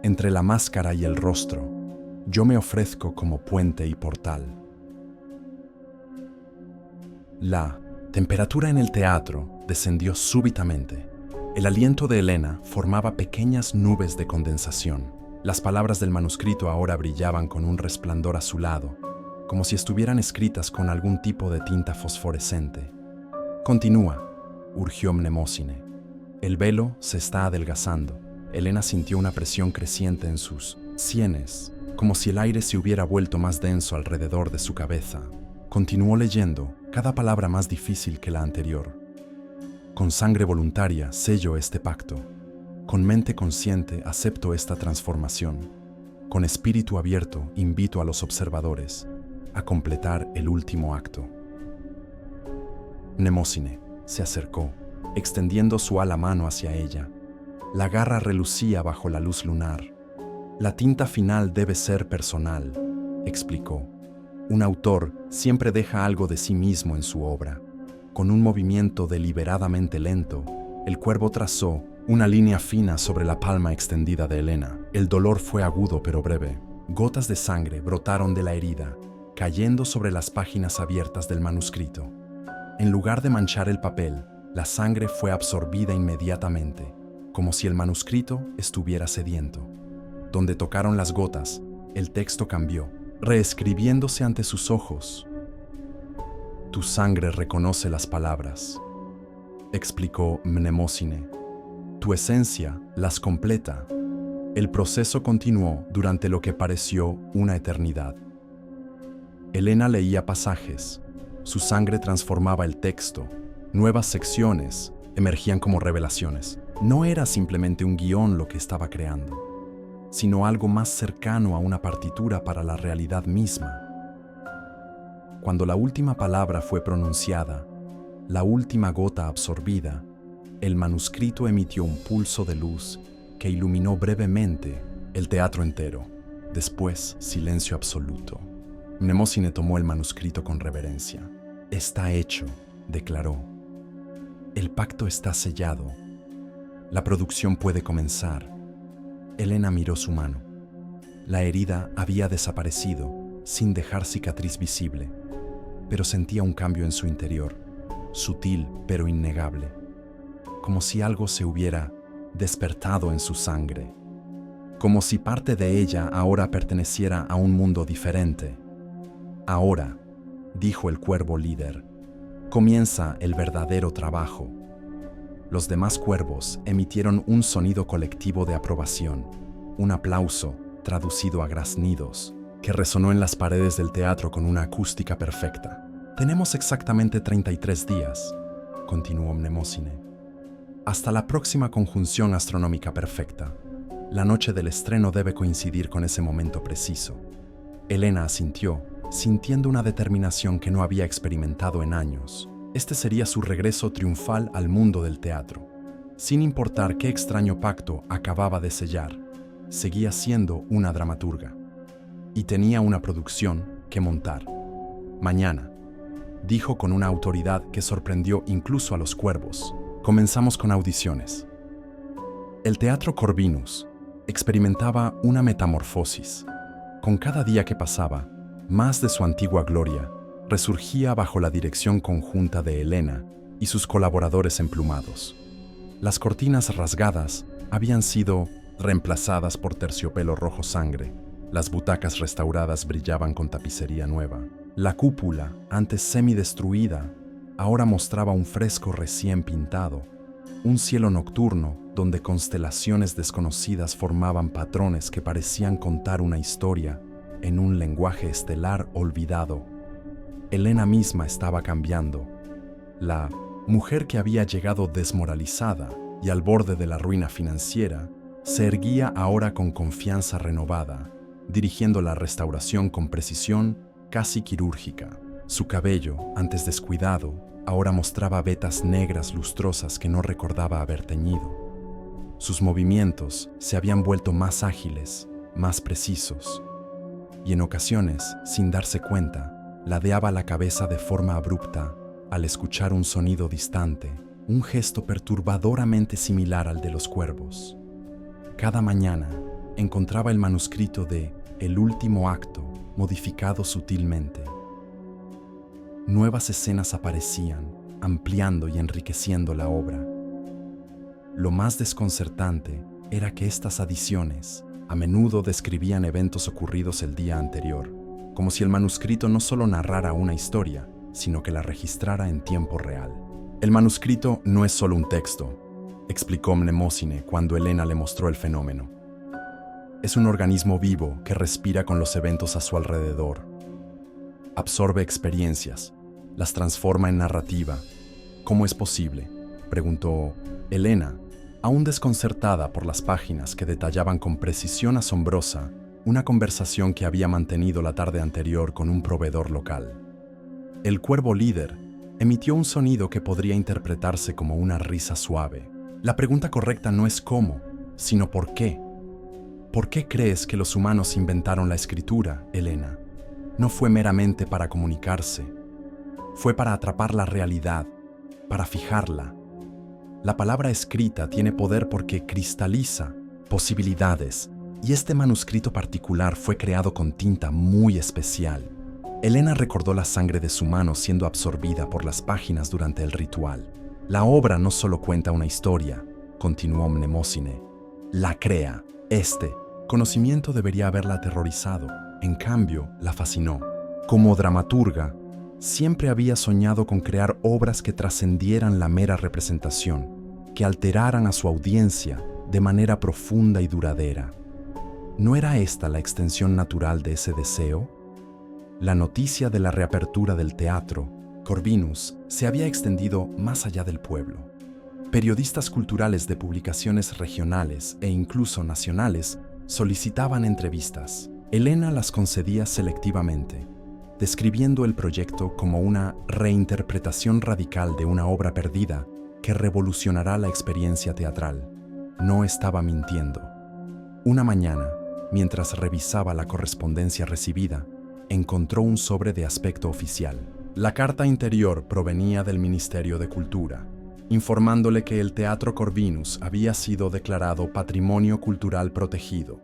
S1: entre la máscara y el rostro, yo me ofrezco como puente y portal. La temperatura en el teatro descendió súbitamente. El aliento de Elena formaba pequeñas nubes de condensación. Las palabras del manuscrito ahora brillaban con un resplandor azulado, como si estuvieran escritas con algún tipo de tinta fosforescente. «Continúa», urgió Mnemosine. «El velo se está adelgazando». Elena sintió una presión creciente en sus sienes, como si el aire se hubiera vuelto más denso alrededor de su cabeza. Continuó leyendo, cada palabra más difícil que la anterior. «Con sangre voluntaria sello este pacto. Con mente consciente acepto esta transformación. Con espíritu abierto invito a los observadores. a completar el último acto. Mnemósine se acercó, extendiendo su ala mano hacia ella. La garra relucía bajo la luz lunar. La tinta final debe ser personal, explicó. Un autor siempre deja algo de sí mismo en su obra. Con un movimiento deliberadamente lento, el cuervo trazó una línea fina sobre la palma extendida de Elena. El dolor fue agudo pero breve. Gotas de sangre brotaron de la herida, cayendo sobre las páginas abiertas del manuscrito. En lugar de manchar el papel, la sangre fue absorbida inmediatamente, como si el manuscrito estuviera sediento. Donde tocaron las gotas, el texto cambió, reescribiéndose ante sus ojos. Tu sangre reconoce las palabras, explicó Mnemósine. Tu esencia las completa. El proceso continuó durante lo que pareció una eternidad. Elena leía pasajes. Su sangre transformaba el texto. Nuevas secciones emergían como revelaciones. No era simplemente un guión lo que estaba creando, sino algo más cercano a una partitura para la realidad misma. Cuando la última palabra fue pronunciada, la última gota absorbida, el manuscrito emitió un pulso de luz que iluminó brevemente el teatro entero. Después, silencio absoluto. Mnemósine tomó el manuscrito con reverencia. Está hecho, declaró. El pacto está sellado. La producción puede comenzar. Elena miró su mano. La herida había desaparecido, sin dejar cicatriz visible, pero sentía un cambio en su interior, sutil pero innegable, como si algo se hubiera despertado en su sangre, como si parte de ella ahora perteneciera a un mundo diferente. Ahora, dijo el cuervo líder, comienza el verdadero trabajo. Los demás cuervos emitieron un sonido colectivo de aprobación, un aplauso traducido a graznidos, que resonó en las paredes del teatro con una acústica perfecta. Tenemos exactamente 33 días, continuó Mnemósine, hasta la próxima conjunción astronómica perfecta. La noche del estreno debe coincidir con ese momento preciso. Elena asintió, sintiendo una determinación que no había experimentado en años. Este sería su regreso triunfal al mundo del teatro. Sin importar qué extraño pacto acababa de sellar, seguía siendo una dramaturga. Y tenía una producción que montar. Mañana, dijo con una autoridad que sorprendió incluso a los cuervos. Comenzamos con audiciones. El Teatro Corvinus experimentaba una metamorfosis. Con cada día que pasaba, más de su antigua gloria resurgía bajo la dirección conjunta de Elena y sus colaboradores emplumados. Las cortinas rasgadas habían sido reemplazadas por terciopelo rojo sangre. Las butacas restauradas brillaban con tapicería nueva. La cúpula, antes semidestruida, ahora mostraba un fresco recién pintado, un cielo nocturno donde constelaciones desconocidas formaban patrones que parecían contar una historia en un lenguaje estelar olvidado. Elena misma estaba cambiando. La mujer que había llegado desmoralizada y al borde de la ruina financiera se erguía ahora con confianza renovada, dirigiendo la restauración con precisión casi quirúrgica. Su cabello, antes descuidado, ahora mostraba vetas negras lustrosas que no recordaba haber teñido. Sus movimientos se habían vuelto más ágiles, más precisos, y en ocasiones, sin darse cuenta, ladeaba la cabeza de forma abrupta al escuchar un sonido distante, un gesto perturbadoramente similar al de los cuervos. Cada mañana encontraba el manuscrito de El último acto, modificado sutilmente. Nuevas escenas aparecían, ampliando y enriqueciendo la obra. Lo más desconcertante era que estas adiciones a menudo describían eventos ocurridos el día anterior, como si el manuscrito no solo narrara una historia, sino que la registrara en tiempo real. El manuscrito no es solo un texto, explicó Mnemósine cuando Elena le mostró el fenómeno. Es un organismo vivo que respira con los eventos a su alrededor. Absorbe experiencias, las transforma en narrativa. ¿Cómo es posible?, preguntó Elena, aún desconcertada por las páginas que detallaban con precisión asombrosa una conversación que había mantenido la tarde anterior con un proveedor local. El cuervo líder emitió un sonido que podría interpretarse como una risa suave. La pregunta correcta no es cómo, sino por qué. ¿Por qué crees que los humanos inventaron la escritura, Elena? No fue meramente para comunicarse. Fue para atrapar la realidad, para fijarla. La palabra escrita tiene poder porque cristaliza posibilidades, y este manuscrito particular fue creado con tinta muy especial. Elena recordó la sangre de su mano siendo absorbida por las páginas durante el ritual. La obra no solo cuenta una historia, continuó Mnemósine, la crea. Este conocimiento debería haberla aterrorizado, en cambio, la fascinó. Como dramaturga, siempre había soñado con crear obras que trascendieran la mera representación, que alteraran a su audiencia de manera profunda y duradera. ¿No era esta la extensión natural de ese deseo? La noticia de la reapertura del teatro Corvinus se había extendido más allá del pueblo. Periodistas culturales de publicaciones regionales e incluso nacionales solicitaban entrevistas. Elena las concedía selectivamente, describiendo el proyecto como una reinterpretación radical de una obra perdida que revolucionará la experiencia teatral. No estaba mintiendo. Una mañana, mientras revisaba la correspondencia recibida, encontró un sobre de aspecto oficial. La carta interior provenía del Ministerio de Cultura, informándole que el Teatro Corvinus había sido declarado Patrimonio Cultural Protegido.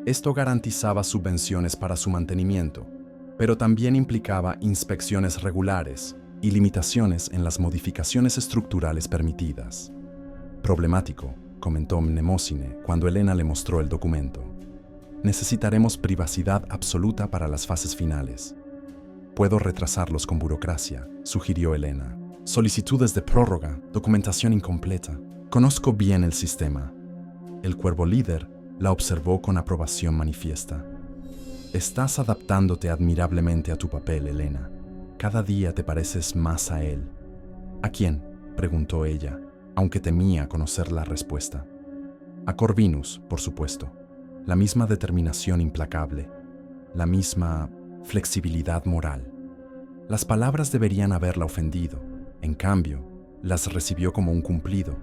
S1: Esto garantizaba subvenciones para su mantenimiento, pero también implicaba inspecciones regulares y limitaciones en las modificaciones estructurales permitidas. Problemático, comentó Mnemósine cuando Elena le mostró el documento. Necesitaremos privacidad absoluta para las fases finales. Puedo retrasarlos con burocracia, sugirió Elena. Solicitudes de prórroga, documentación incompleta. Conozco bien el sistema. El cuervo líder la observó con aprobación manifiesta. Estás adaptándote admirablemente a tu papel, Elena. Cada día te pareces más a él. ¿A quién?, preguntó ella, aunque temía conocer la respuesta. A Corvinus, por supuesto. La misma determinación implacable, la misma flexibilidad moral. Las palabras deberían haberla ofendido. En cambio, las recibió como un cumplido.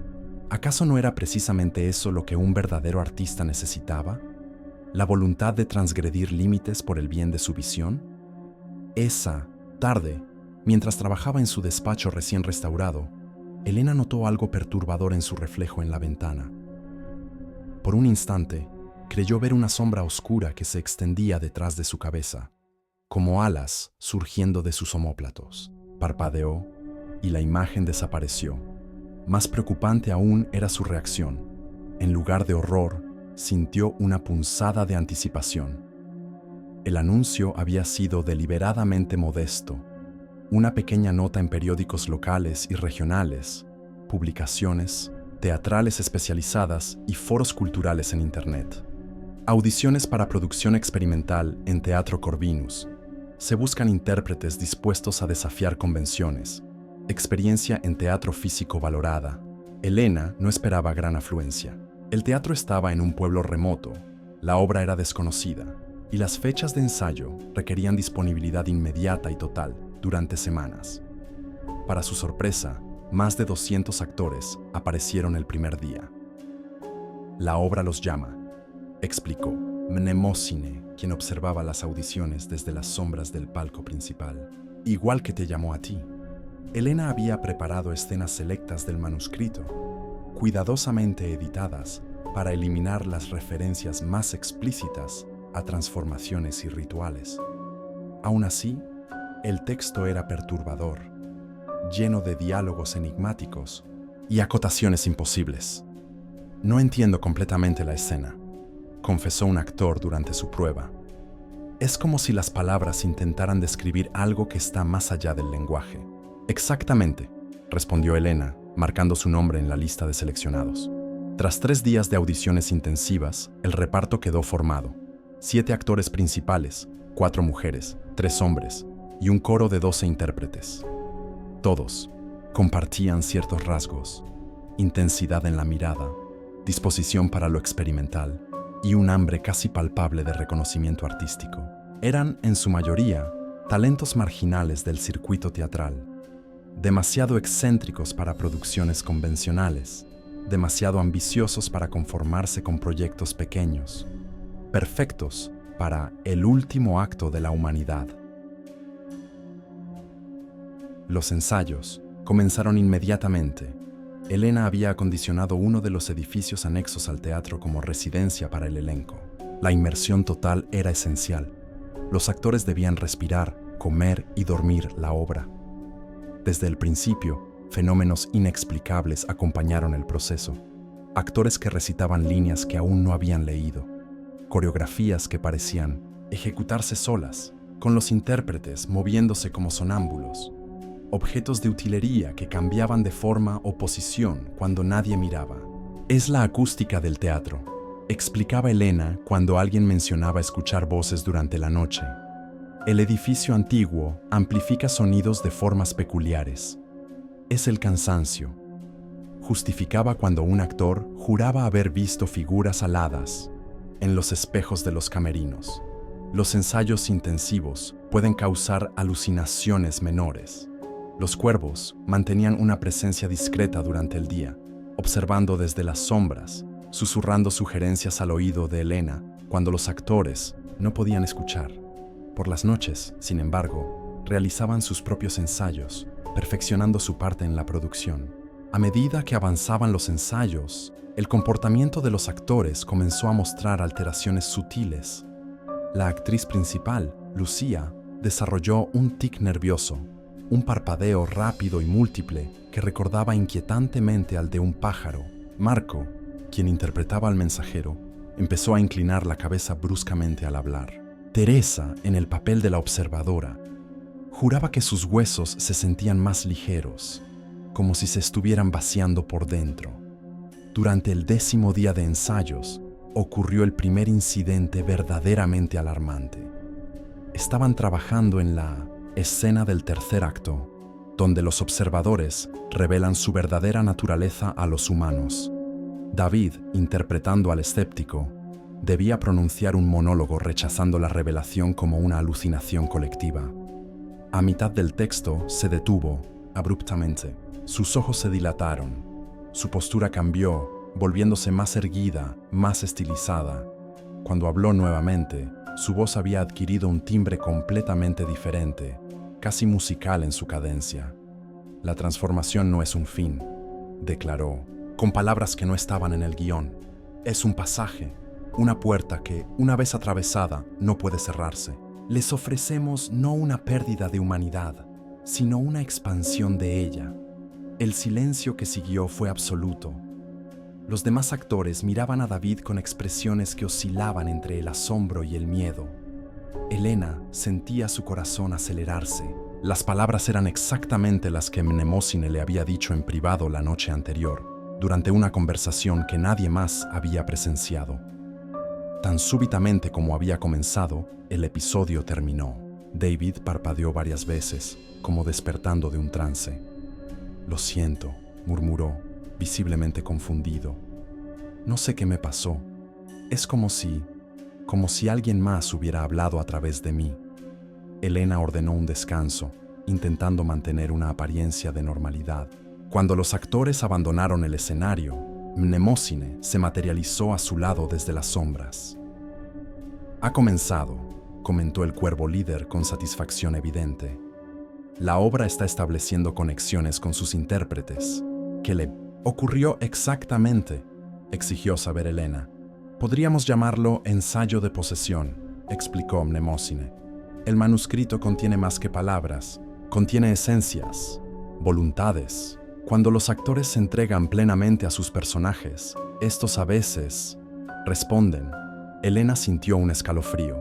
S1: ¿Acaso no era precisamente eso lo que un verdadero artista necesitaba? ¿La voluntad de transgredir límites por el bien de su visión? Esa tarde, mientras trabajaba en su despacho recién restaurado, Elena notó algo perturbador en su reflejo en la ventana. Por un instante, creyó ver una sombra oscura que se extendía detrás de su cabeza, como alas surgiendo de sus omóplatos. Parpadeó y la imagen desapareció. Más preocupante aún era su reacción. En lugar de horror, sintió una punzada de anticipación. El anuncio había sido deliberadamente modesto. Una pequeña nota en periódicos locales y regionales, publicaciones, teatrales especializadas y foros culturales en Internet. Audiciones para producción experimental en Teatro Corvinus. Se buscan intérpretes dispuestos a desafiar convenciones. Experiencia en teatro físico valorada. Elena no esperaba gran afluencia. El teatro estaba en un pueblo remoto, la obra era desconocida, y las fechas de ensayo requerían disponibilidad inmediata y total durante semanas. Para su sorpresa, más de 200 actores aparecieron el primer día. La obra los llama, explicó Mnemósine, quien observaba las audiciones desde las sombras del palco principal. Igual que te llamó a ti. Elena había preparado escenas selectas del manuscrito, cuidadosamente editadas para eliminar las referencias más explícitas a transformaciones y rituales. Aún así, el texto era perturbador, lleno de diálogos enigmáticos y acotaciones imposibles. No entiendo completamente la escena, confesó un actor durante su prueba. Es como si las palabras intentaran describir algo que está más allá del lenguaje. Exactamente, respondió Elena, marcando su nombre en la lista de seleccionados. Tras 3 días de audiciones intensivas, el reparto quedó formado. 7 actores principales, 4 mujeres, 3 hombres y un coro de 12 intérpretes. Todos compartían ciertos rasgos: intensidad en la mirada, disposición para lo experimental, y un hambre casi palpable de reconocimiento artístico. Eran, en su mayoría, talentos marginales del circuito teatral, demasiado excéntricos para producciones convencionales, demasiado ambiciosos para conformarse con proyectos pequeños, perfectos para el último acto de la humanidad. Los ensayos comenzaron inmediatamente. Elena había acondicionado uno de los edificios anexos al teatro como residencia para el elenco. La inmersión total era esencial. Los actores debían respirar, comer y dormir la obra. Desde el principio, fenómenos inexplicables acompañaron el proceso. Actores que recitaban líneas que aún no habían leído, coreografías que parecían ejecutarse solas, con los intérpretes moviéndose como sonámbulos, objetos de utilería que cambiaban de forma o posición cuando nadie miraba. Es la acústica del teatro, explicaba Elena cuando alguien mencionaba escuchar voces durante la noche. El edificio antiguo amplifica sonidos de formas peculiares. Es el cansancio. Justificaba cuando un actor juraba haber visto figuras aladas en los espejos de los camerinos. Los ensayos intensivos pueden causar alucinaciones menores. Los cuervos mantenían una presencia discreta durante el día, observando desde las sombras, susurrando sugerencias al oído de Elena cuando los actores no podían escuchar. Por las noches, sin embargo, realizaban sus propios ensayos, perfeccionando su parte en la producción. A medida que avanzaban los ensayos, el comportamiento de los actores comenzó a mostrar alteraciones sutiles. La actriz principal, Lucía, desarrolló un tic nervioso, un parpadeo rápido y múltiple que recordaba inquietantemente al de un pájaro. Marco, quien interpretaba al mensajero, empezó a inclinar la cabeza bruscamente al hablar. Teresa, en el papel de la observadora, juraba que sus huesos se sentían más ligeros, como si se estuvieran vaciando por dentro. Durante el 10º día de ensayos, ocurrió el primer incidente verdaderamente alarmante. Estaban trabajando en la escena del tercer acto, donde los observadores revelan su verdadera naturaleza a los humanos. David, interpretando al escéptico, debía pronunciar un monólogo rechazando la revelación como una alucinación colectiva. A mitad del texto se detuvo, abruptamente. Sus ojos se dilataron. Su postura cambió, volviéndose más erguida, más estilizada. Cuando habló nuevamente, su voz había adquirido un timbre completamente diferente, casi musical en su cadencia. La transformación no es un fin, declaró, con palabras que no estaban en el guión. Es un pasaje. Una puerta que, una vez atravesada, no puede cerrarse. Les ofrecemos no una pérdida de humanidad, sino una expansión de ella. El silencio que siguió fue absoluto. Los demás actores miraban a David con expresiones que oscilaban entre el asombro y el miedo. Elena sentía su corazón acelerarse. Las palabras eran exactamente las que Mnemósine le había dicho en privado la noche anterior, durante una conversación que nadie más había presenciado. Tan súbitamente como había comenzado, el episodio terminó. David parpadeó varias veces, como despertando de un trance. «Lo siento», murmuró, visiblemente confundido. «No sé qué me pasó. Es como si alguien más hubiera hablado a través de mí». Elena ordenó un descanso, intentando mantener una apariencia de normalidad. Cuando los actores abandonaron el escenario, Mnemósine se materializó a su lado desde las sombras. «Ha comenzado», comentó el cuervo líder con satisfacción evidente. «La obra está estableciendo conexiones con sus intérpretes». «¿Qué le ocurrió exactamente?», exigió saber Elena. «Podríamos llamarlo ensayo de posesión», explicó Mnemósine. «El manuscrito contiene más que palabras, contiene esencias, voluntades. Cuando los actores se entregan plenamente a sus personajes, estos a veces responden». Elena sintió un escalofrío.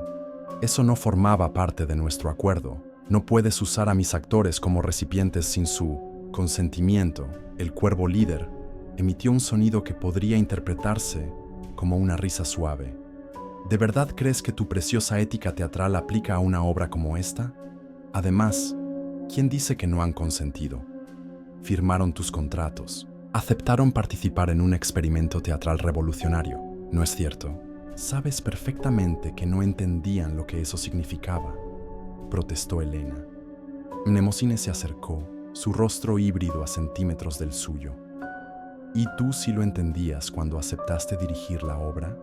S1: «Eso no formaba parte de nuestro acuerdo. No puedes usar a mis actores como recipientes sin su consentimiento». El cuervo líder emitió un sonido que podría interpretarse como una risa suave. ¿De verdad crees que tu preciosa ética teatral aplica a una obra como esta? Además, ¿quién dice que no han consentido? Firmaron tus contratos. Aceptaron participar en un experimento teatral revolucionario, ¿no es cierto? Sabes perfectamente que no entendían lo que eso significaba, protestó Elena. Mnemosine se acercó, su rostro híbrido a centímetros del suyo. ¿Y tú sí lo entendías cuando aceptaste dirigir la obra?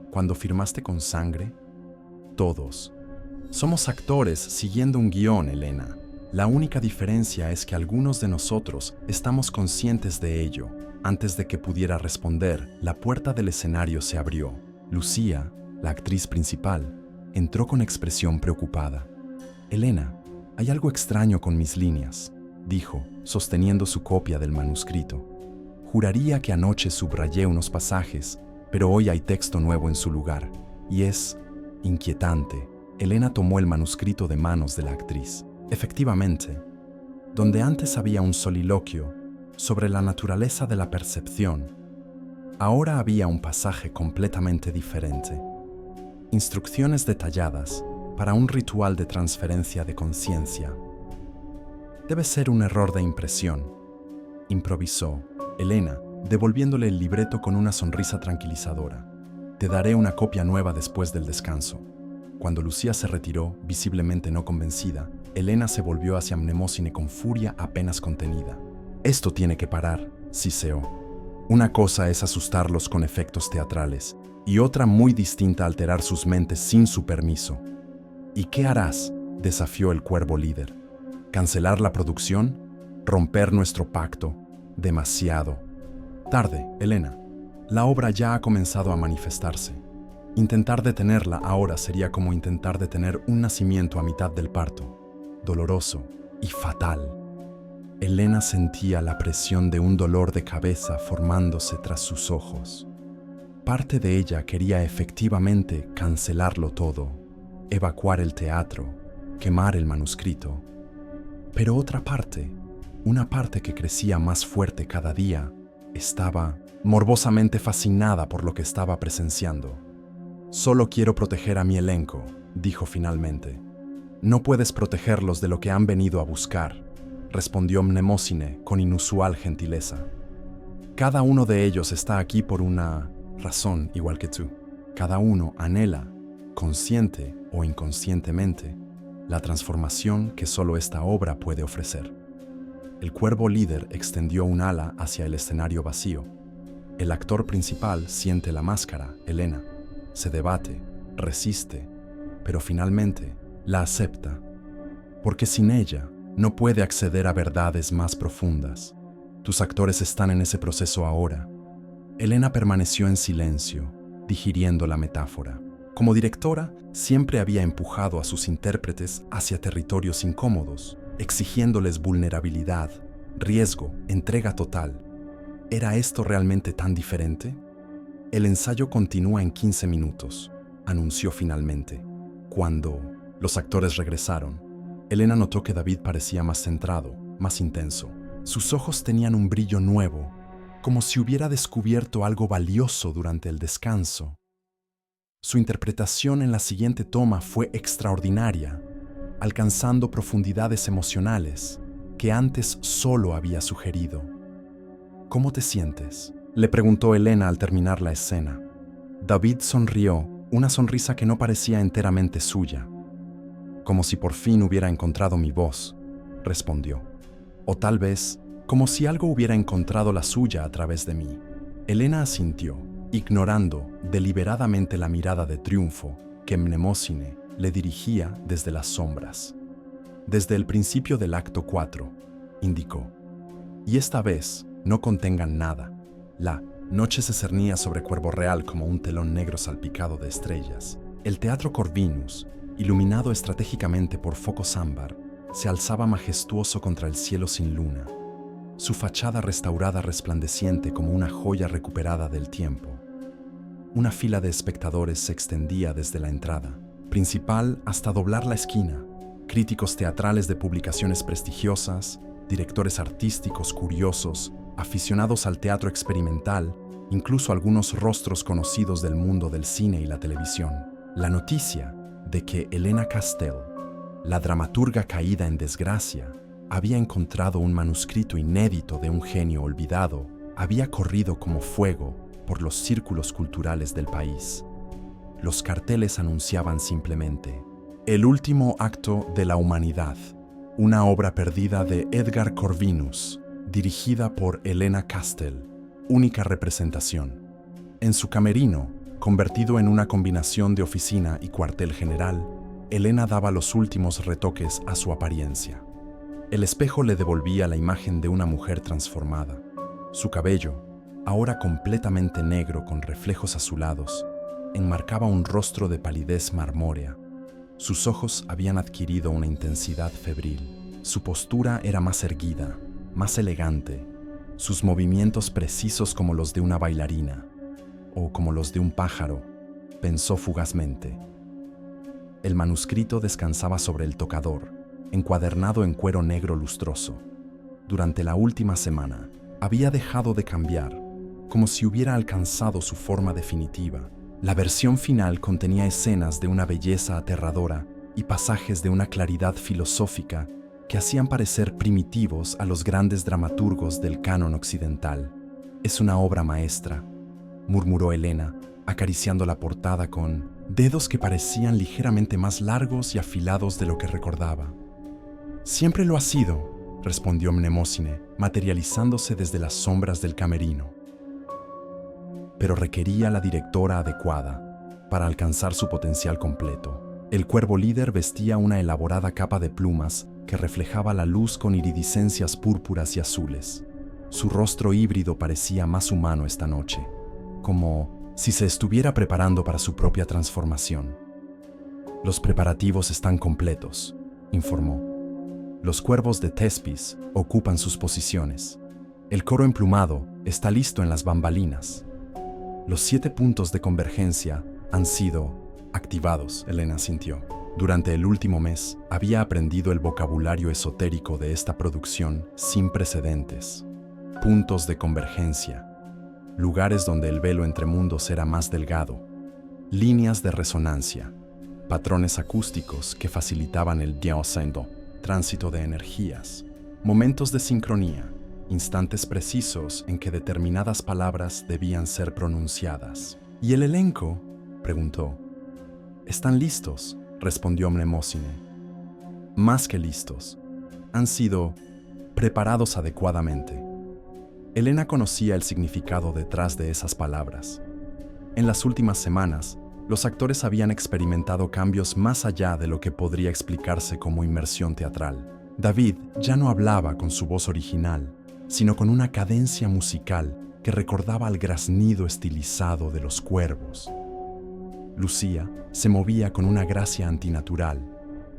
S1: ¿Cuando firmaste con sangre? Todos. Somos actores siguiendo un guión, Elena. La única diferencia es que algunos de nosotros estamos conscientes de ello. Antes de que pudiera responder, la puerta del escenario se abrió. Lucía, la actriz principal, entró con expresión preocupada. Elena, hay algo extraño con mis líneas, dijo, sosteniendo su copia del manuscrito. Juraría que anoche subrayé unos pasajes, pero hoy hay texto nuevo en su lugar, y es inquietante. Elena tomó el manuscrito de manos de la actriz. Efectivamente, donde antes había un soliloquio sobre la naturaleza de la percepción, ahora había un pasaje completamente diferente. Instrucciones detalladas para un ritual de transferencia de conciencia. Debe ser un error de impresión, improvisó Elena, devolviéndole el libreto con una sonrisa tranquilizadora. Te daré una copia nueva después del descanso. Cuando Lucía se retiró, visiblemente no convencida, Elena se volvió hacia Mnemosine con furia apenas contenida. Esto tiene que parar, siseó. Una cosa es asustarlos con efectos teatrales, y otra muy distinta alterar sus mentes sin su permiso. ¿Y qué harás?, desafió el cuervo líder. ¿Cancelar la producción? ¿Romper nuestro pacto? Demasiado. Tarde, Elena. La obra ya ha comenzado a manifestarse. Intentar detenerla ahora sería como intentar detener un nacimiento a mitad del parto, doloroso y fatal. Elena sentía la presión de un dolor de cabeza formándose tras sus ojos. Parte de ella quería efectivamente cancelarlo todo, evacuar el teatro, quemar el manuscrito. Pero otra parte, una parte que crecía más fuerte cada día, estaba morbosamente fascinada por lo que estaba presenciando. Solo quiero proteger a mi elenco, dijo finalmente. No puedes protegerlos de lo que han venido a buscar, respondió Mnemosine con inusual gentileza. Cada uno de ellos está aquí por una razón igual que tú. Cada uno anhela, consciente o inconscientemente, la transformación que solo esta obra puede ofrecer. El cuervo líder extendió un ala hacia el escenario vacío. El actor principal siente la máscara, Elena. Se debate, resiste, pero finalmente la acepta, porque sin ella no puede acceder a verdades más profundas. Tus actores están en ese proceso ahora. Elena permaneció en silencio, digiriendo la metáfora. Como directora, siempre había empujado a sus intérpretes hacia territorios incómodos, exigiéndoles vulnerabilidad, riesgo, entrega total. ¿Era esto realmente tan diferente? El ensayo continúa en 15 minutos, anunció finalmente. Cuando los actores regresaron, Elena notó que David parecía más centrado, más intenso. Sus ojos tenían un brillo nuevo, como si hubiera descubierto algo valioso durante el descanso. Su interpretación en la siguiente toma fue extraordinaria, alcanzando profundidades emocionales que antes solo había sugerido. ¿Cómo te sientes?, le preguntó Elena al terminar la escena. David sonrió, una sonrisa que no parecía enteramente suya. Como si por fin hubiera encontrado mi voz, respondió. O tal vez, como si algo hubiera encontrado la suya a través de mí. Elena asintió, ignorando deliberadamente la mirada de triunfo que Mnemosine le dirigía desde las sombras. Desde el principio del acto 4, indicó. Y esta vez no contengan nada. La noche se cernía sobre Cuervo Real como un telón negro salpicado de estrellas. El Teatro Corvinus, iluminado estratégicamente por focos ámbar, se alzaba majestuoso contra el cielo sin luna, su fachada restaurada resplandeciente como una joya recuperada del tiempo. Una fila de espectadores se extendía desde la entrada principal hasta doblar la esquina, críticos teatrales de publicaciones prestigiosas, directores artísticos curiosos, aficionados al teatro experimental, incluso algunos rostros conocidos del mundo del cine y la televisión. La noticia de que Elena Castell, la dramaturga caída en desgracia, había encontrado un manuscrito inédito de un genio olvidado, había corrido como fuego por los círculos culturales del país. Los carteles anunciaban simplemente: El último acto de la humanidad, una obra perdida de Edgar Corvinus, dirigida por Helena Castell, única representación. En su camerino, convertido en una combinación de oficina y cuartel general, Helena daba los últimos retoques a su apariencia. El espejo le devolvía la imagen de una mujer transformada. Su cabello, ahora completamente negro con reflejos azulados, enmarcaba un rostro de palidez marmórea. Sus ojos habían adquirido una intensidad febril. Su postura era más erguida, más elegante, sus movimientos precisos como los de una bailarina, o como los de un pájaro, pensó fugazmente. El manuscrito descansaba sobre el tocador, encuadernado en cuero negro lustroso. Durante la última semana, había dejado de cambiar, como si hubiera alcanzado su forma definitiva. La versión final contenía escenas de una belleza aterradora y pasajes de una claridad filosófica que hacían parecer primitivos a los grandes dramaturgos del canon occidental. «Es una obra maestra», murmuró Helena, acariciando la portada con dedos que parecían ligeramente más largos y afilados de lo que recordaba. «Siempre lo ha sido», respondió Mnemósine, materializándose desde las sombras del camerino. Pero requería la directora adecuada para alcanzar su potencial completo. El cuervo líder vestía una elaborada capa de plumas que reflejaba la luz con iridiscencias púrpuras y azules. Su rostro híbrido parecía más humano esta noche, como si se estuviera preparando para su propia transformación. «Los preparativos están completos», informó. «Los cuervos de Thespis ocupan sus posiciones. El coro emplumado está listo en las bambalinas. Los 7 puntos de convergencia han sido activados», Helena sintió. Durante el último mes había aprendido el vocabulario esotérico de esta producción sin precedentes. Puntos de convergencia, lugares donde el velo entre mundos era más delgado, líneas de resonancia, patrones acústicos que facilitaban el diosendo, tránsito de energías, momentos de sincronía, instantes precisos en que determinadas palabras debían ser pronunciadas. «¿Y el elenco?», preguntó. «Están listos», respondió Mnemósine. «Más que listos. Han sido preparados adecuadamente». Helena conocía el significado detrás de esas palabras. En las últimas semanas, los actores habían experimentado cambios más allá de lo que podría explicarse como inmersión teatral. David ya no hablaba con su voz original, sino con una cadencia musical que recordaba al graznido estilizado de los cuervos. Lucía se movía con una gracia antinatural,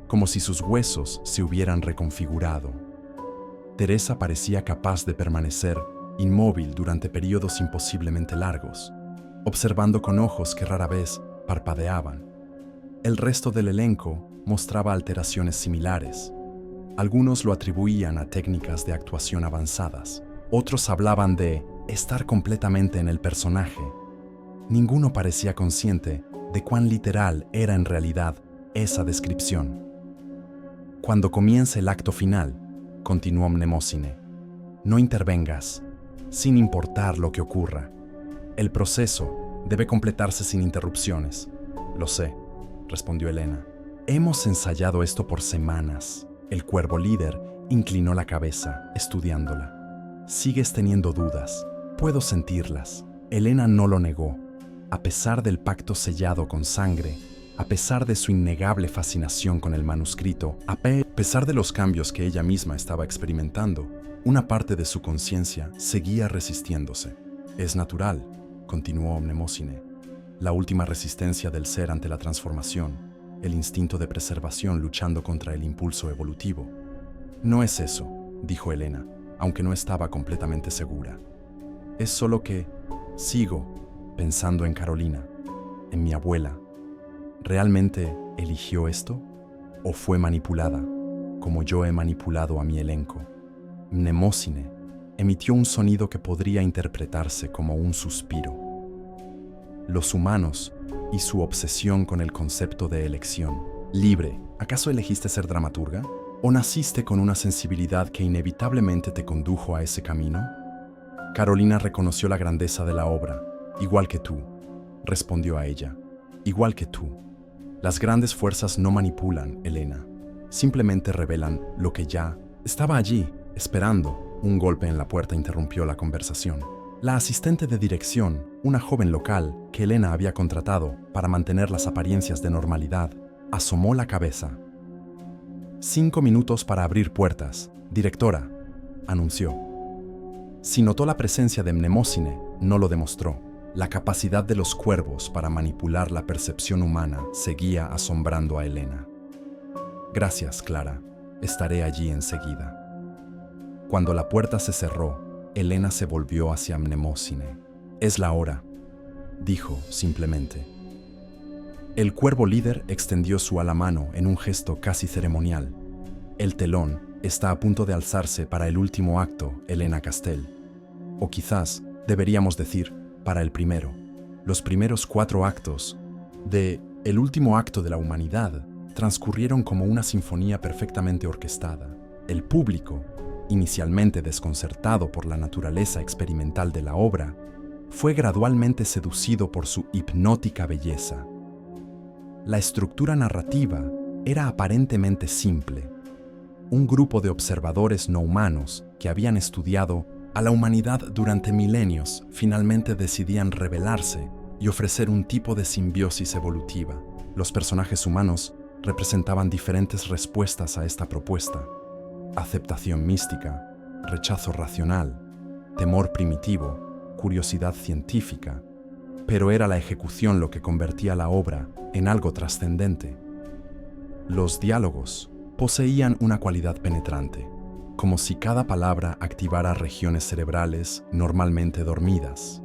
S1: como si sus huesos se hubieran reconfigurado. Teresa parecía capaz de permanecer inmóvil durante periodos imposiblemente largos, observando con ojos que rara vez parpadeaban. El resto del elenco mostraba alteraciones similares. Algunos lo atribuían a técnicas de actuación avanzadas. Otros hablaban de estar completamente en el personaje. Ninguno parecía consciente de cuán literal era en realidad esa descripción. «Cuando comience el acto final», continuó Mnemósine, «no intervengas, sin importar lo que ocurra. El proceso debe completarse sin interrupciones». «Lo sé», respondió Helena. «Hemos ensayado esto por semanas». El cuervo líder inclinó la cabeza, estudiándola. «Sigues teniendo dudas. Puedo sentirlas». Helena no lo negó. A pesar del pacto sellado con sangre, a pesar de su innegable fascinación con el manuscrito, a pesar de los cambios que ella misma estaba experimentando, una parte de su conciencia seguía resistiéndose. «Es natural», continuó Mnemósine. «La última resistencia del ser ante la transformación, el instinto de preservación luchando contra el impulso evolutivo». «No es eso», dijo Helena, aunque no estaba completamente segura. «Es solo que sigo pensando en Carolina, en mi abuela. ¿Realmente eligió esto? ¿O fue manipulada, como yo he manipulado a mi elenco?» Mnemósine emitió un sonido que podría interpretarse como un suspiro. Los humanos y su obsesión con el concepto de elección libre. ¿Acaso elegiste ser dramaturga? ¿O naciste con una sensibilidad que inevitablemente te condujo a ese camino? Carolina reconoció la grandeza de la obra, igual que tú, respondió a ella. igual que tú. Las grandes fuerzas no manipulan, Elena. Simplemente revelan lo que ya estaba allí, esperando. Un golpe en la puerta interrumpió la conversación. La asistente de dirección, una joven local que Elena había contratado para mantener las apariencias de normalidad, asomó la cabeza. 5 minutos para abrir puertas, directora, anunció. Si notó la presencia de Mnemosine, no lo demostró. La capacidad de los cuervos para manipular la percepción humana seguía asombrando a Elena. Gracias, Clara. Estaré allí enseguida. Cuando la puerta se cerró, Elena se volvió hacia Mnemosine. Es la hora, dijo simplemente. El cuervo líder extendió su ala mano en un gesto casi ceremonial. El telón está a punto de alzarse para el último acto, Elena Castell. O quizás deberíamos decir, para el primero. Los primeros 4 actos de El último acto de la humanidad transcurrieron como una sinfonía perfectamente orquestada. El público, inicialmente desconcertado por la naturaleza experimental de la obra, fue gradualmente seducido por su hipnótica belleza. La estructura narrativa era aparentemente simple. Un grupo de observadores no humanos que habían estudiado a la humanidad durante milenios finalmente decidían rebelarse y ofrecer un tipo de simbiosis evolutiva. Los personajes humanos representaban diferentes respuestas a esta propuesta: aceptación mística, rechazo racional, temor primitivo, curiosidad científica. Pero era la ejecución lo que convertía la obra en algo trascendente. Los diálogos poseían una cualidad penetrante, como si cada palabra activara regiones cerebrales normalmente dormidas.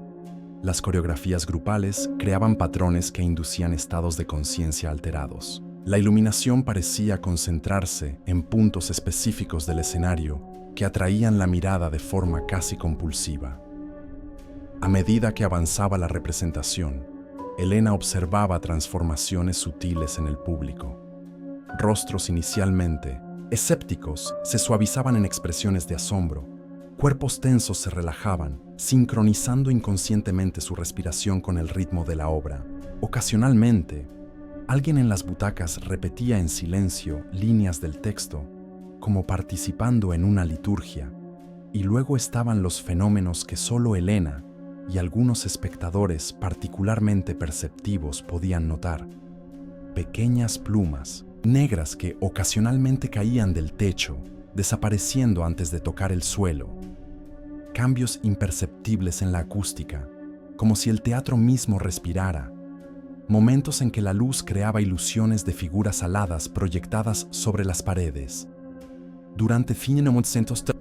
S1: Las coreografías grupales creaban patrones que inducían estados de conciencia alterados. La iluminación parecía concentrarse en puntos específicos del escenario que atraían la mirada de forma casi compulsiva. A medida que avanzaba la representación, Elena observaba transformaciones sutiles en el público. Rostros inicialmente escépticos se suavizaban en expresiones de asombro. Cuerpos tensos se relajaban, sincronizando inconscientemente su respiración con el ritmo de la obra. Ocasionalmente, alguien en las butacas repetía en silencio líneas del texto, como participando en una liturgia. Y luego estaban los fenómenos que solo Elena y algunos espectadores particularmente perceptivos podían notar. Pequeñas plumas negras que ocasionalmente caían del techo, desapareciendo antes de tocar el suelo. Cambios imperceptibles en la acústica, como si el teatro mismo respirara. Momentos en que la luz creaba ilusiones de figuras aladas proyectadas sobre las paredes. Durante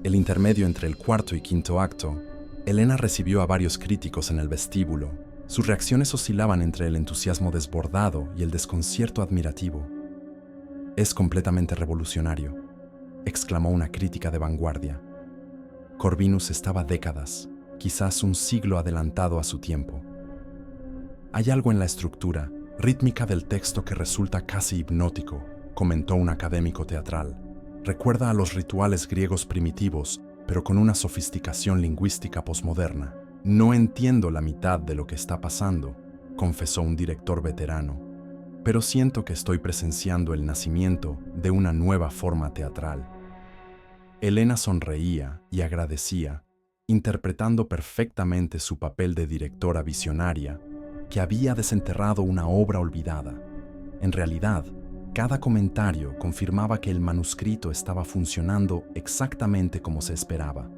S1: el intermedio entre el cuarto y quinto acto, Elena recibió a varios críticos en el vestíbulo. Sus reacciones oscilaban entre el entusiasmo desbordado y el desconcierto admirativo. «Es completamente revolucionario», exclamó una crítica de vanguardia. Corvinus estaba décadas, quizás un siglo adelantado a su tiempo. «Hay algo en la estructura rítmica del texto que resulta casi hipnótico», comentó un académico teatral. «Recuerda a los rituales griegos primitivos, pero con una sofisticación lingüística posmoderna». «No entiendo la mitad de lo que está pasando», confesó un director veterano, «pero siento que estoy presenciando el nacimiento de una nueva forma teatral». Elena sonreía y agradecía, interpretando perfectamente su papel de directora visionaria que había desenterrado una obra olvidada. En realidad, cada comentario confirmaba que el manuscrito estaba funcionando exactamente como se esperaba,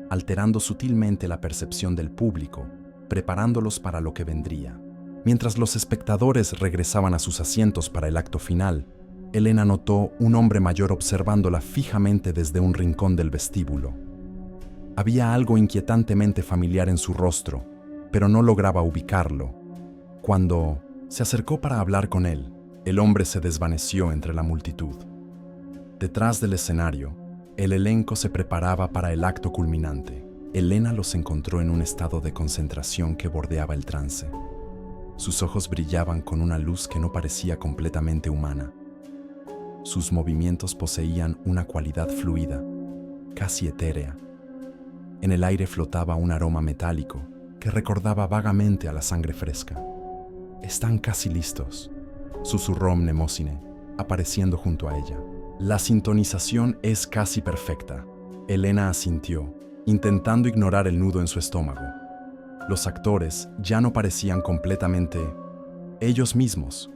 S1: alterando sutilmente la percepción del público, preparándolos para lo que vendría. Mientras los espectadores regresaban a sus asientos para el acto final, Elena notó un hombre mayor observándola fijamente desde un rincón del vestíbulo. Había algo inquietantemente familiar en su rostro, pero no lograba ubicarlo. Cuando se acercó para hablar con él, el hombre se desvaneció entre la multitud. Detrás del escenario, el elenco se preparaba para el acto culminante. Elena los encontró en un estado de concentración que bordeaba el trance. Sus ojos brillaban con una luz que no parecía completamente humana. Sus movimientos poseían una cualidad fluida, casi etérea. En el aire flotaba un aroma metálico que recordaba vagamente a la sangre fresca. Están casi listos, susurró Mnemósine, apareciendo junto a ella. La sintonización es casi perfecta. Elena asintió, intentando ignorar el nudo en su estómago. Los actores ya no parecían completamente ellos mismos.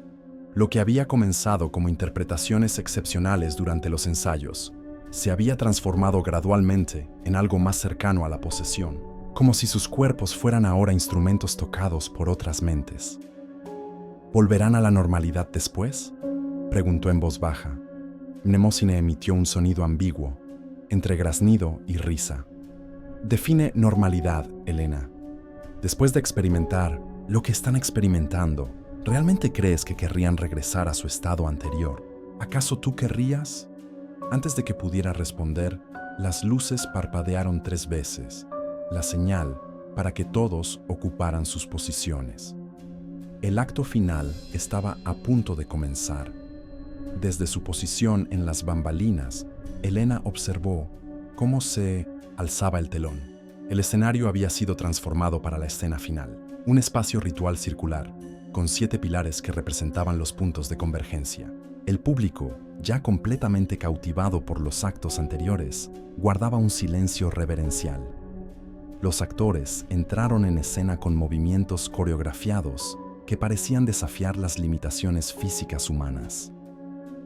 S1: Lo que había comenzado como interpretaciones excepcionales durante los ensayos se había transformado gradualmente en algo más cercano a la posesión, como si sus cuerpos fueran ahora instrumentos tocados por otras mentes. ¿Volverán a la normalidad después?, preguntó en voz baja. Mnemósine emitió un sonido ambiguo, entre graznido y risa. Define normalidad, Elena. Después de experimentar lo que están experimentando, ¿realmente crees que querrían regresar a su estado anterior? ¿Acaso tú querrías? Antes de que pudiera responder, las luces parpadearon 3 veces, la señal para que todos ocuparan sus posiciones. El acto final estaba a punto de comenzar. Desde su posición en las bambalinas, Elena observó cómo se alzaba el telón. El escenario había sido transformado para la escena final, un espacio ritual circular, con 7 pilares que representaban los puntos de convergencia. El público, ya completamente cautivado por los actos anteriores, guardaba un silencio reverencial. Los actores entraron en escena con movimientos coreografiados que parecían desafiar las limitaciones físicas humanas.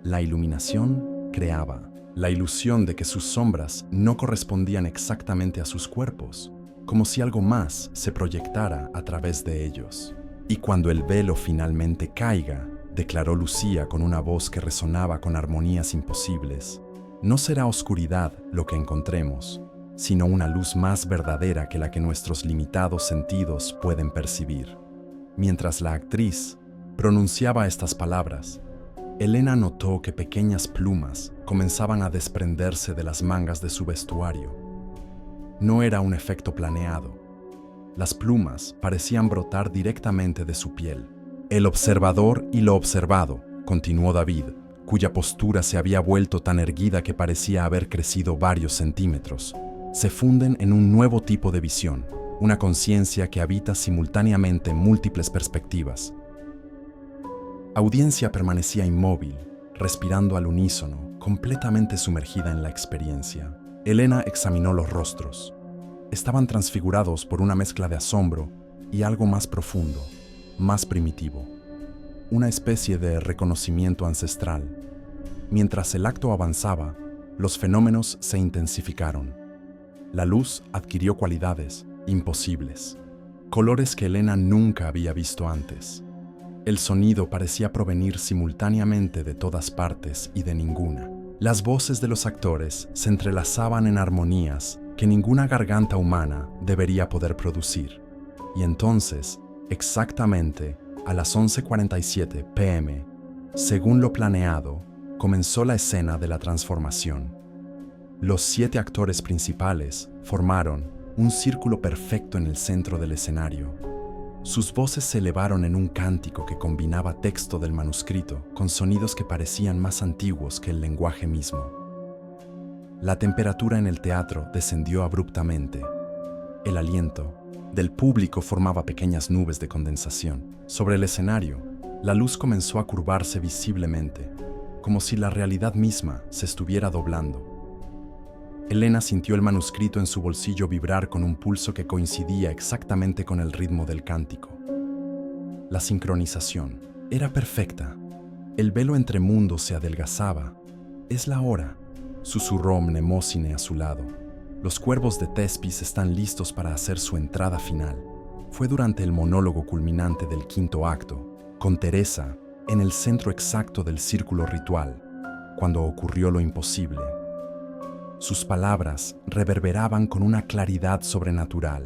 S1: La iluminación creaba la ilusión de que sus sombras no correspondían exactamente a sus cuerpos, como si algo más se proyectara a través de ellos. Y cuando el velo finalmente caiga, declaró Lucía con una voz que resonaba con armonías imposibles, no será oscuridad lo que encontremos, sino una luz más verdadera que la que nuestros limitados sentidos pueden percibir. Mientras la actriz pronunciaba estas palabras, Elena notó que pequeñas plumas comenzaban a desprenderse de las mangas de su vestuario. No era un efecto planeado. Las plumas parecían brotar directamente de su piel. El observador y lo observado, continuó David, cuya postura se había vuelto tan erguida que parecía haber crecido varios centímetros, se funden en un nuevo tipo de visión, una conciencia que habita simultáneamente múltiples perspectivas. Audiencia permanecía inmóvil, respirando al unísono, completamente sumergida en la experiencia. Elena examinó los rostros. Estaban transfigurados por una mezcla de asombro y algo más profundo, más primitivo. Una especie de reconocimiento ancestral. Mientras el acto avanzaba, los fenómenos se intensificaron. La luz adquirió cualidades imposibles, colores que Elena nunca había visto antes. El sonido parecía provenir simultáneamente de todas partes y de ninguna. Las voces de los actores se entrelazaban en armonías que ninguna garganta humana debería poder producir. Y entonces, exactamente a las 11:47 p.m., según lo planeado, comenzó la escena de la transformación. Los 7 actores principales formaron un círculo perfecto en el centro del escenario. Sus voces se elevaron en un cántico que combinaba texto del manuscrito con sonidos que parecían más antiguos que el lenguaje mismo. La temperatura en el teatro descendió abruptamente. El aliento del público formaba pequeñas nubes de condensación. Sobre el escenario, la luz comenzó a curvarse visiblemente, como si la realidad misma se estuviera doblando. Elena sintió el manuscrito en su bolsillo vibrar con un pulso que coincidía exactamente con el ritmo del cántico. La sincronización era perfecta. El velo entre mundos se adelgazaba. «Es la hora», susurró Mnemósine a su lado. «Los cuervos de Tespis están listos para hacer su entrada final». Fue durante el monólogo culminante del 5º acto, con Teresa en el centro exacto del círculo ritual, cuando ocurrió lo imposible. Sus palabras reverberaban con una claridad sobrenatural.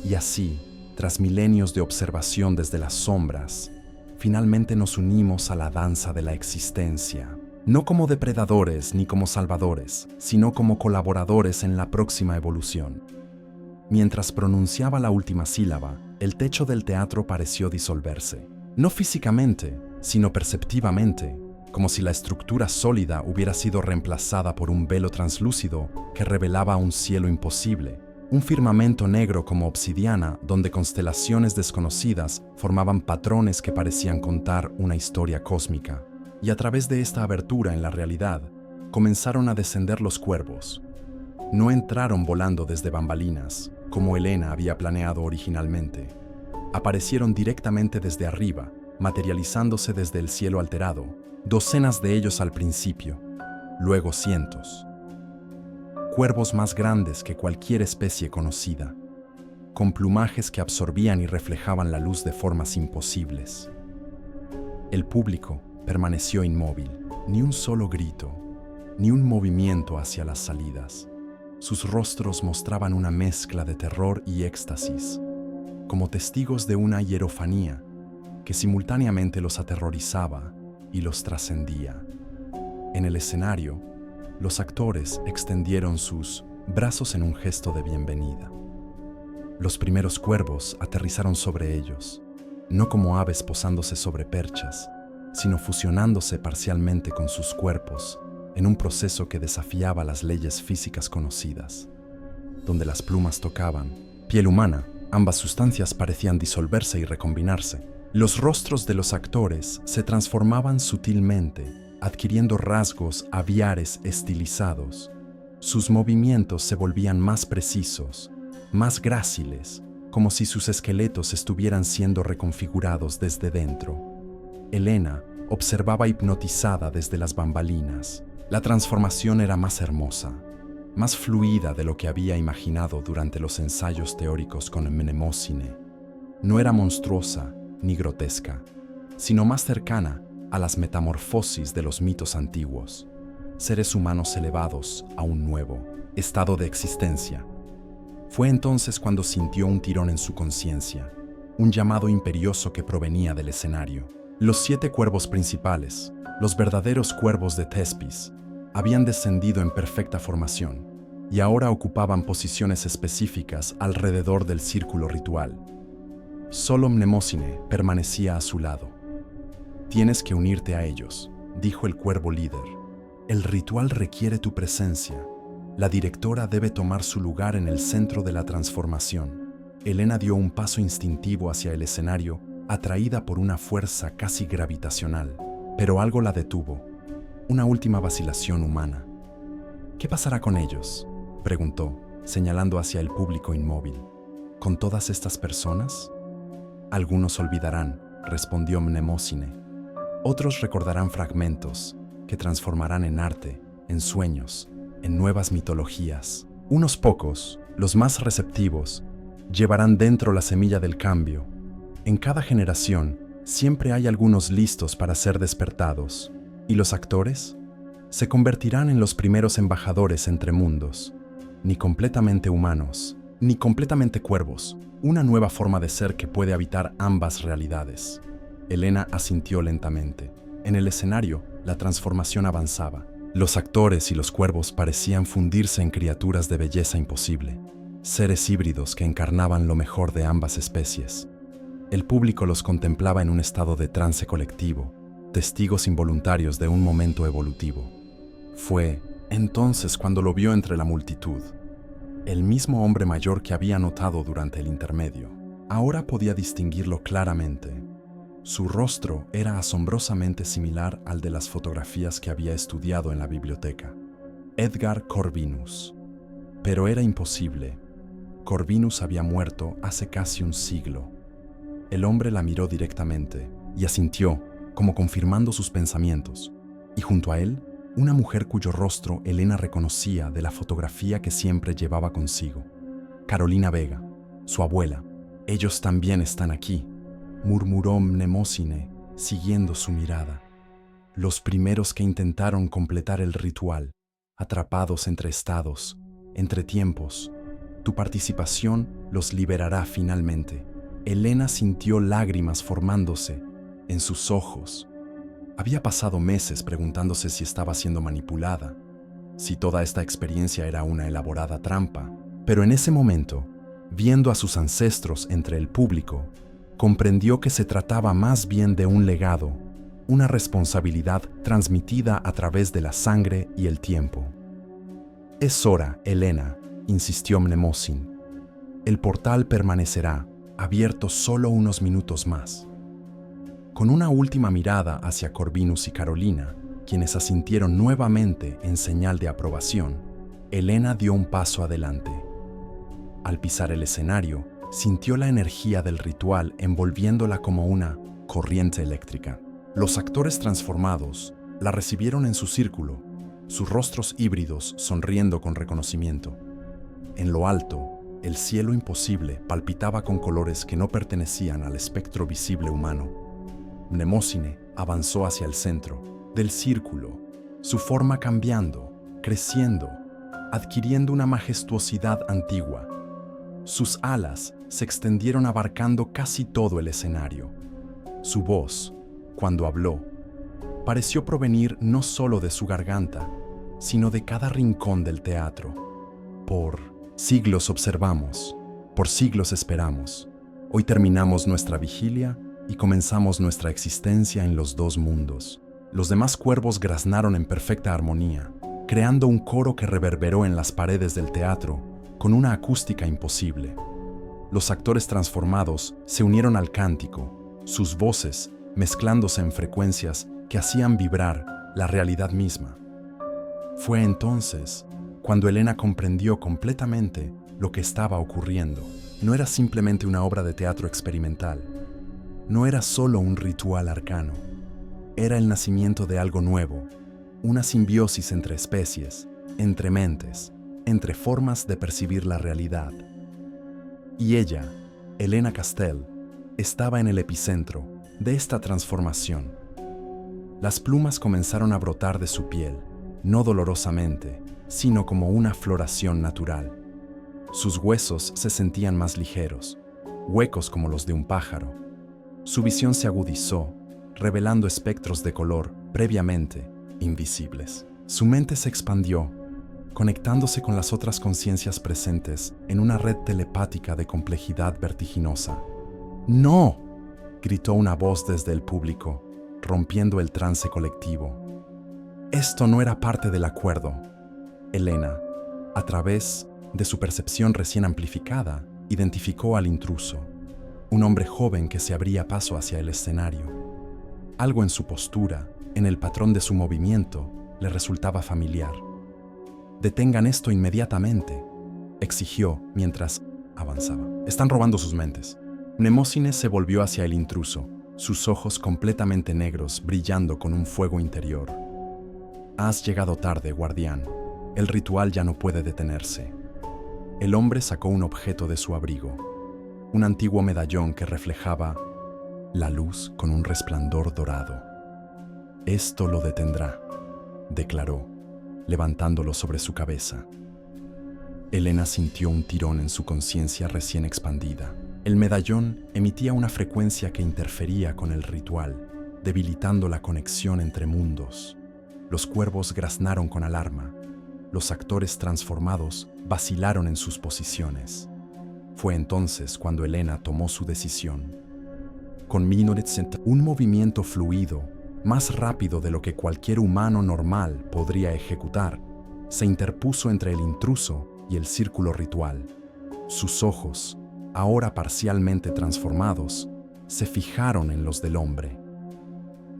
S1: Y así, tras milenios de observación desde las sombras, finalmente nos unimos a la danza de la existencia, no como depredadores ni como salvadores, sino como colaboradores en la próxima evolución. Mientras pronunciaba la última sílaba, el techo del teatro pareció disolverse, no físicamente, sino perceptivamente, como si la estructura sólida hubiera sido reemplazada por un velo translúcido que revelaba un cielo imposible, Un firmamento negro como obsidiana donde constelaciones desconocidas formaban patrones que parecían contar una historia cósmica. Y a través de esta abertura en la realidad, comenzaron a descender los cuervos. No entraron volando desde bambalinas, como Helena había planeado originalmente. Aparecieron directamente desde arriba, materializándose desde el cielo alterado, docenas de ellos al principio, luego cientos. Cuervos más grandes que cualquier especie conocida, con plumajes que absorbían y reflejaban la luz de formas imposibles. El público permaneció inmóvil, ni un solo grito, ni un movimiento hacia las salidas. Sus rostros mostraban una mezcla de terror y éxtasis, como testigos de una hierofanía que simultáneamente los aterrorizaba y los trascendía. En el escenario, los actores extendieron sus brazos en un gesto de bienvenida. Los primeros cuervos aterrizaron sobre ellos, no como aves posándose sobre perchas, sino fusionándose parcialmente con sus cuerpos en un proceso que desafiaba las leyes físicas conocidas. Donde las plumas tocaban piel humana, ambas sustancias parecían disolverse y recombinarse. Los rostros de los actores se transformaban sutilmente, adquiriendo rasgos aviares estilizados. Sus movimientos se volvían más precisos, más gráciles, como si sus esqueletos estuvieran siendo reconfigurados desde dentro. Helena observaba hipnotizada desde las bambalinas. La transformación era más hermosa, más fluida de lo que había imaginado durante los ensayos teóricos con Mnemosine. No era monstruosa ni grotesca, sino más cercana a las metamorfosis de los mitos antiguos, seres humanos elevados a un nuevo estado de existencia. Fue entonces cuando sintió un tirón en su conciencia, un llamado imperioso que provenía del escenario. Los 7 cuervos principales, los verdaderos cuervos de Thespis, habían descendido en perfecta formación y ahora ocupaban posiciones específicas alrededor del círculo ritual. Solo Mnemosine permanecía a su lado. «Tienes que unirte a ellos», dijo el cuervo líder. «El ritual requiere tu presencia. La directora debe tomar su lugar en el centro de la transformación». Helena dio un paso instintivo hacia el escenario, atraída por una fuerza casi gravitacional. Pero algo la detuvo. Una última vacilación humana. «¿Qué pasará con ellos?», preguntó, señalando hacia el público inmóvil. «¿Con todas estas personas?». «Algunos olvidarán», respondió Mnemosine. «Otros recordarán fragmentos que transformarán en arte, en sueños, en nuevas mitologías. Unos pocos, los más receptivos, llevarán dentro la semilla del cambio. En cada generación, siempre hay algunos listos para ser despertados. ¿Y los actores? Se convertirán en los primeros embajadores entre mundos, ni completamente humanos, ni completamente cuervos, una nueva forma de ser que puede habitar ambas realidades». Helena asintió lentamente. En el escenario, la transformación avanzaba. Los actores y los cuervos parecían fundirse en criaturas de belleza imposible, seres híbridos que encarnaban lo mejor de ambas especies. El público los contemplaba en un estado de trance colectivo, testigos involuntarios de un momento evolutivo. Fue entonces cuando lo vio entre la multitud. El mismo hombre mayor que había notado durante el intermedio. Ahora podía distinguirlo claramente. Su rostro era asombrosamente similar al de las fotografías que había estudiado en la biblioteca. Edgar Corvinus. Pero era imposible. Corvinus había muerto hace casi un siglo. El hombre la miró directamente y asintió, como confirmando sus pensamientos. Y junto a él, una mujer cuyo rostro Helena reconocía de la fotografía que siempre llevaba consigo. Carolina Vega, su abuela. «Ellos también están aquí», murmuró Mnemosine, siguiendo su mirada. «Los primeros que intentaron completar el ritual, atrapados entre estados, entre tiempos. Tu participación los liberará finalmente». Helena sintió lágrimas formándose en sus ojos. Había pasado meses preguntándose si estaba siendo manipulada, si toda esta experiencia era una elaborada trampa. Pero en ese momento, viendo a sus ancestros entre el público, comprendió que se trataba más bien de un legado, una responsabilidad transmitida a través de la sangre y el tiempo. «Es hora, Helena», insistió Mnemosine. El portal permanecerá abierto solo unos minutos más. Con una última mirada hacia Corvinus y Carolina, quienes asintieron nuevamente en señal de aprobación, Elena dio un paso adelante. Al pisar el escenario, sintió la energía del ritual envolviéndola como una corriente eléctrica. Los actores transformados la recibieron en su círculo, sus rostros híbridos sonriendo con reconocimiento. En lo alto, el cielo imposible palpitaba con colores que no pertenecían al espectro visible humano. Mnemósine avanzó hacia el centro del círculo, su forma cambiando, creciendo, adquiriendo una majestuosidad antigua. Sus alas se extendieron abarcando casi todo el escenario. Su voz, cuando habló, pareció provenir no solo de su garganta, sino de cada rincón del teatro. Por siglos observamos, por siglos esperamos. Hoy terminamos nuestra vigilia y comenzamos nuestra existencia en los dos mundos. Los demás cuervos graznaron en perfecta armonía, creando un coro que reverberó en las paredes del teatro con una acústica imposible. Los actores transformados se unieron al cántico, sus voces mezclándose en frecuencias que hacían vibrar la realidad misma. Fue entonces cuando Elena comprendió completamente lo que estaba ocurriendo. No era simplemente una obra de teatro experimental. No era solo un ritual arcano. Era el nacimiento de algo nuevo, una simbiosis entre especies, entre mentes, entre formas de percibir la realidad. Y ella, Elena Castell, estaba en el epicentro de esta transformación. Las plumas comenzaron a brotar de su piel, no dolorosamente, sino como una floración natural. Sus huesos se sentían más ligeros, huecos como los de un pájaro. Su visión se agudizó, revelando espectros de color previamente invisibles. Su mente se expandió, conectándose con las otras conciencias presentes en una red telepática de complejidad vertiginosa. ¡No!, gritó una voz desde el público, rompiendo el trance colectivo. Esto no era parte del acuerdo. Elena, a través de su percepción recién amplificada, identificó al intruso, un hombre joven que se abría paso hacia el escenario. Algo en su postura, en el patrón de su movimiento, le resultaba familiar. «Detengan esto inmediatamente», exigió mientras avanzaba. «Están robando sus mentes». Mnemósine se volvió hacia el intruso, sus ojos completamente negros brillando con un fuego interior. «Has llegado tarde, guardián. El ritual ya no puede detenerse». El hombre sacó un objeto de su abrigo, un antiguo medallón que reflejaba la luz con un resplandor dorado. «Esto lo detendrá», declaró, levantándolo sobre su cabeza. Elena sintió un tirón en su conciencia recién expandida. El medallón emitía una frecuencia que interfería con el ritual, debilitando la conexión entre mundos. Los cuervos graznaron con alarma. Los actores transformados vacilaron en sus posiciones. Fue entonces cuando Elena tomó su decisión. Con un movimiento fluido, más rápido de lo que cualquier humano normal podría ejecutar, se interpuso entre el intruso y el círculo ritual. Sus ojos, ahora parcialmente transformados, se fijaron en los del hombre.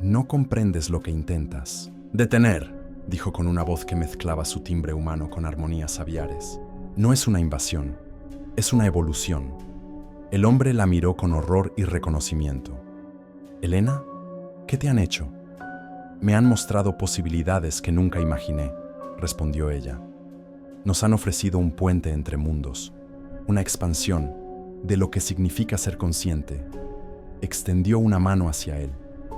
S1: «No comprendes lo que intentas». «Detener», dijo con una voz que mezclaba su timbre humano con armonías aviares. «No es una invasión, es una evolución». El hombre la miró con horror y reconocimiento. «Elena, ¿qué te han hecho?» «Me han mostrado posibilidades que nunca imaginé», respondió ella. «Nos han ofrecido un puente entre mundos, una expansión de lo que significa ser consciente». Extendió una mano hacia él,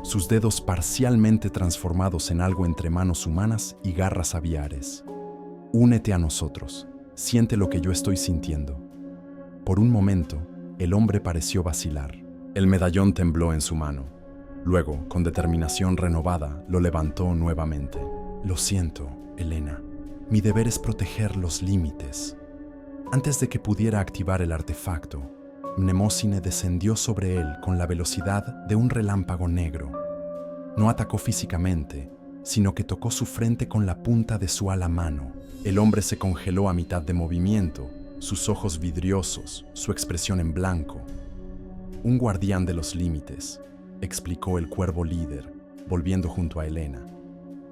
S1: sus dedos parcialmente transformados en algo entre manos humanas y garras aviares. «Únete a nosotros, siente lo que yo estoy sintiendo». Por un momento, el hombre pareció vacilar. El medallón tembló en su mano. Luego, con determinación renovada, lo levantó nuevamente. «Lo siento, Elena. Mi deber es proteger los límites». Antes de que pudiera activar el artefacto, Mnemósine descendió sobre él con la velocidad de un relámpago negro. No atacó físicamente, sino que tocó su frente con la punta de su ala mano. El hombre se congeló a mitad de movimiento, sus ojos vidriosos, su expresión en blanco. Un guardián de los límites, explicó el cuervo líder, volviendo junto a Helena.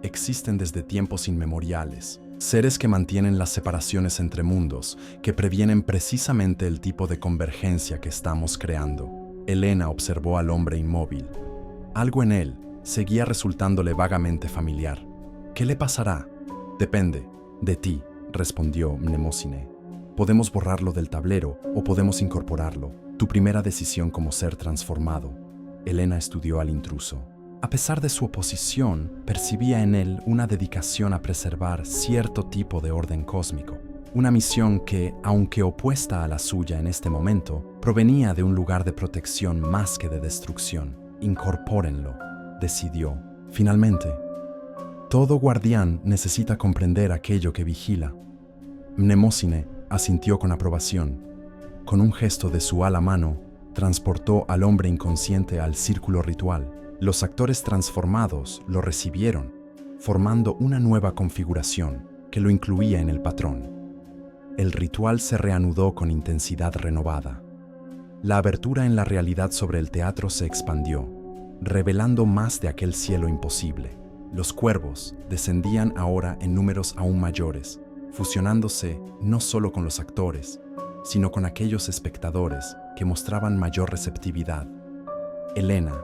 S1: Existen desde tiempos inmemoriales, seres que mantienen las separaciones entre mundos, que previenen precisamente el tipo de convergencia que estamos creando. Helena observó al hombre inmóvil. Algo en él seguía resultándole vagamente familiar. ¿Qué le pasará? Depende de ti, respondió Mnemosine. Podemos borrarlo del tablero o podemos incorporarlo. Tu primera decisión como ser transformado. Helena estudió al intruso. A pesar de su oposición, percibía en él una dedicación a preservar cierto tipo de orden cósmico. Una misión que, aunque opuesta a la suya en este momento, provenía de un lugar de protección más que de destrucción. Incorpórenlo, decidió. Finalmente, todo guardián necesita comprender aquello que vigila. Mnemosine asintió con aprobación. Con un gesto de su ala mano, transportó al hombre inconsciente al círculo ritual. Los actores transformados lo recibieron, formando una nueva configuración que lo incluía en el patrón. El ritual se reanudó con intensidad renovada. La abertura en la realidad sobre el teatro se expandió, revelando más de aquel cielo imposible. Los cuervos descendían ahora en números aún mayores, fusionándose no solo con los actores, sino con aquellos espectadores que mostraban mayor receptividad. Helena,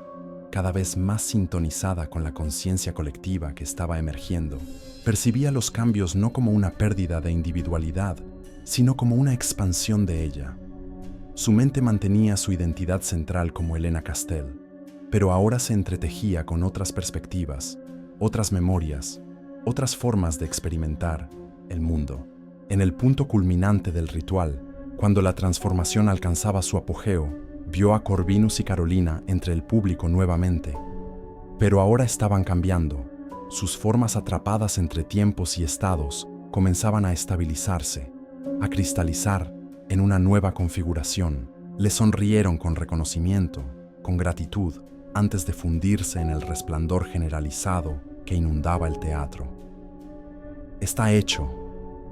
S1: cada vez más sintonizada con la conciencia colectiva que estaba emergiendo, percibía los cambios no como una pérdida de individualidad, sino como una expansión de ella. Su mente mantenía su identidad central como Helena Castell, pero ahora se entretejía con otras perspectivas, otras memorias, otras formas de experimentar el mundo. En el punto culminante del ritual, cuando la transformación alcanzaba su apogeo, vio a Corvinus y Carolina entre el público nuevamente. Pero ahora estaban cambiando. Sus formas atrapadas entre tiempos y estados comenzaban a estabilizarse, a cristalizar en una nueva configuración. Le sonrieron con reconocimiento, con gratitud, antes de fundirse en el resplandor generalizado que inundaba el teatro. «Está hecho»,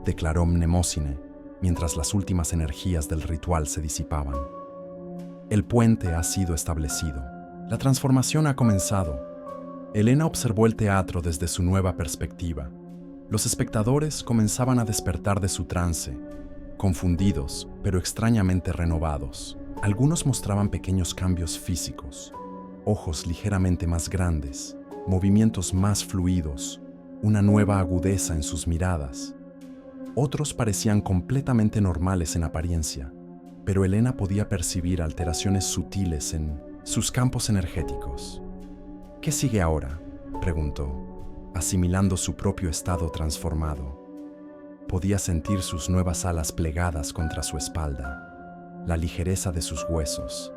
S1: declaró Mnemosine, mientras las últimas energías del ritual se disipaban. El puente ha sido establecido. La transformación ha comenzado. Helena observó el teatro desde su nueva perspectiva. Los espectadores comenzaban a despertar de su trance, confundidos, pero extrañamente renovados. Algunos mostraban pequeños cambios físicos, ojos ligeramente más grandes, movimientos más fluidos, una nueva agudeza en sus miradas. Otros parecían completamente normales en apariencia, pero Helena podía percibir alteraciones sutiles en sus campos energéticos. «¿Qué sigue ahora?», preguntó, asimilando su propio estado transformado. Podía sentir sus nuevas alas plegadas contra su espalda, la ligereza de sus huesos,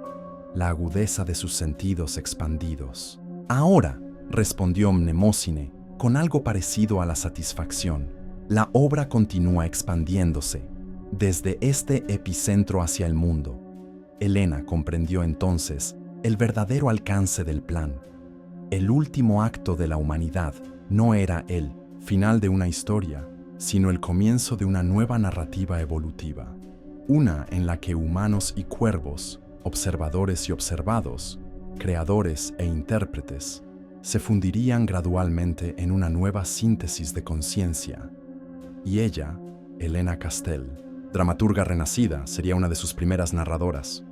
S1: la agudeza de sus sentidos expandidos. «Ahora», respondió Mnemosine, con algo parecido a la satisfacción, «la obra continúa expandiéndose desde este epicentro hacia el mundo». Helena comprendió entonces el verdadero alcance del plan. El último acto de la humanidad no era el final de una historia, sino el comienzo de una nueva narrativa evolutiva. Una en la que humanos y cuervos, observadores y observados, creadores e intérpretes, se fundirían gradualmente en una nueva síntesis de conciencia. Y ella, Helena Castell, dramaturga renacida, sería una de sus primeras narradoras.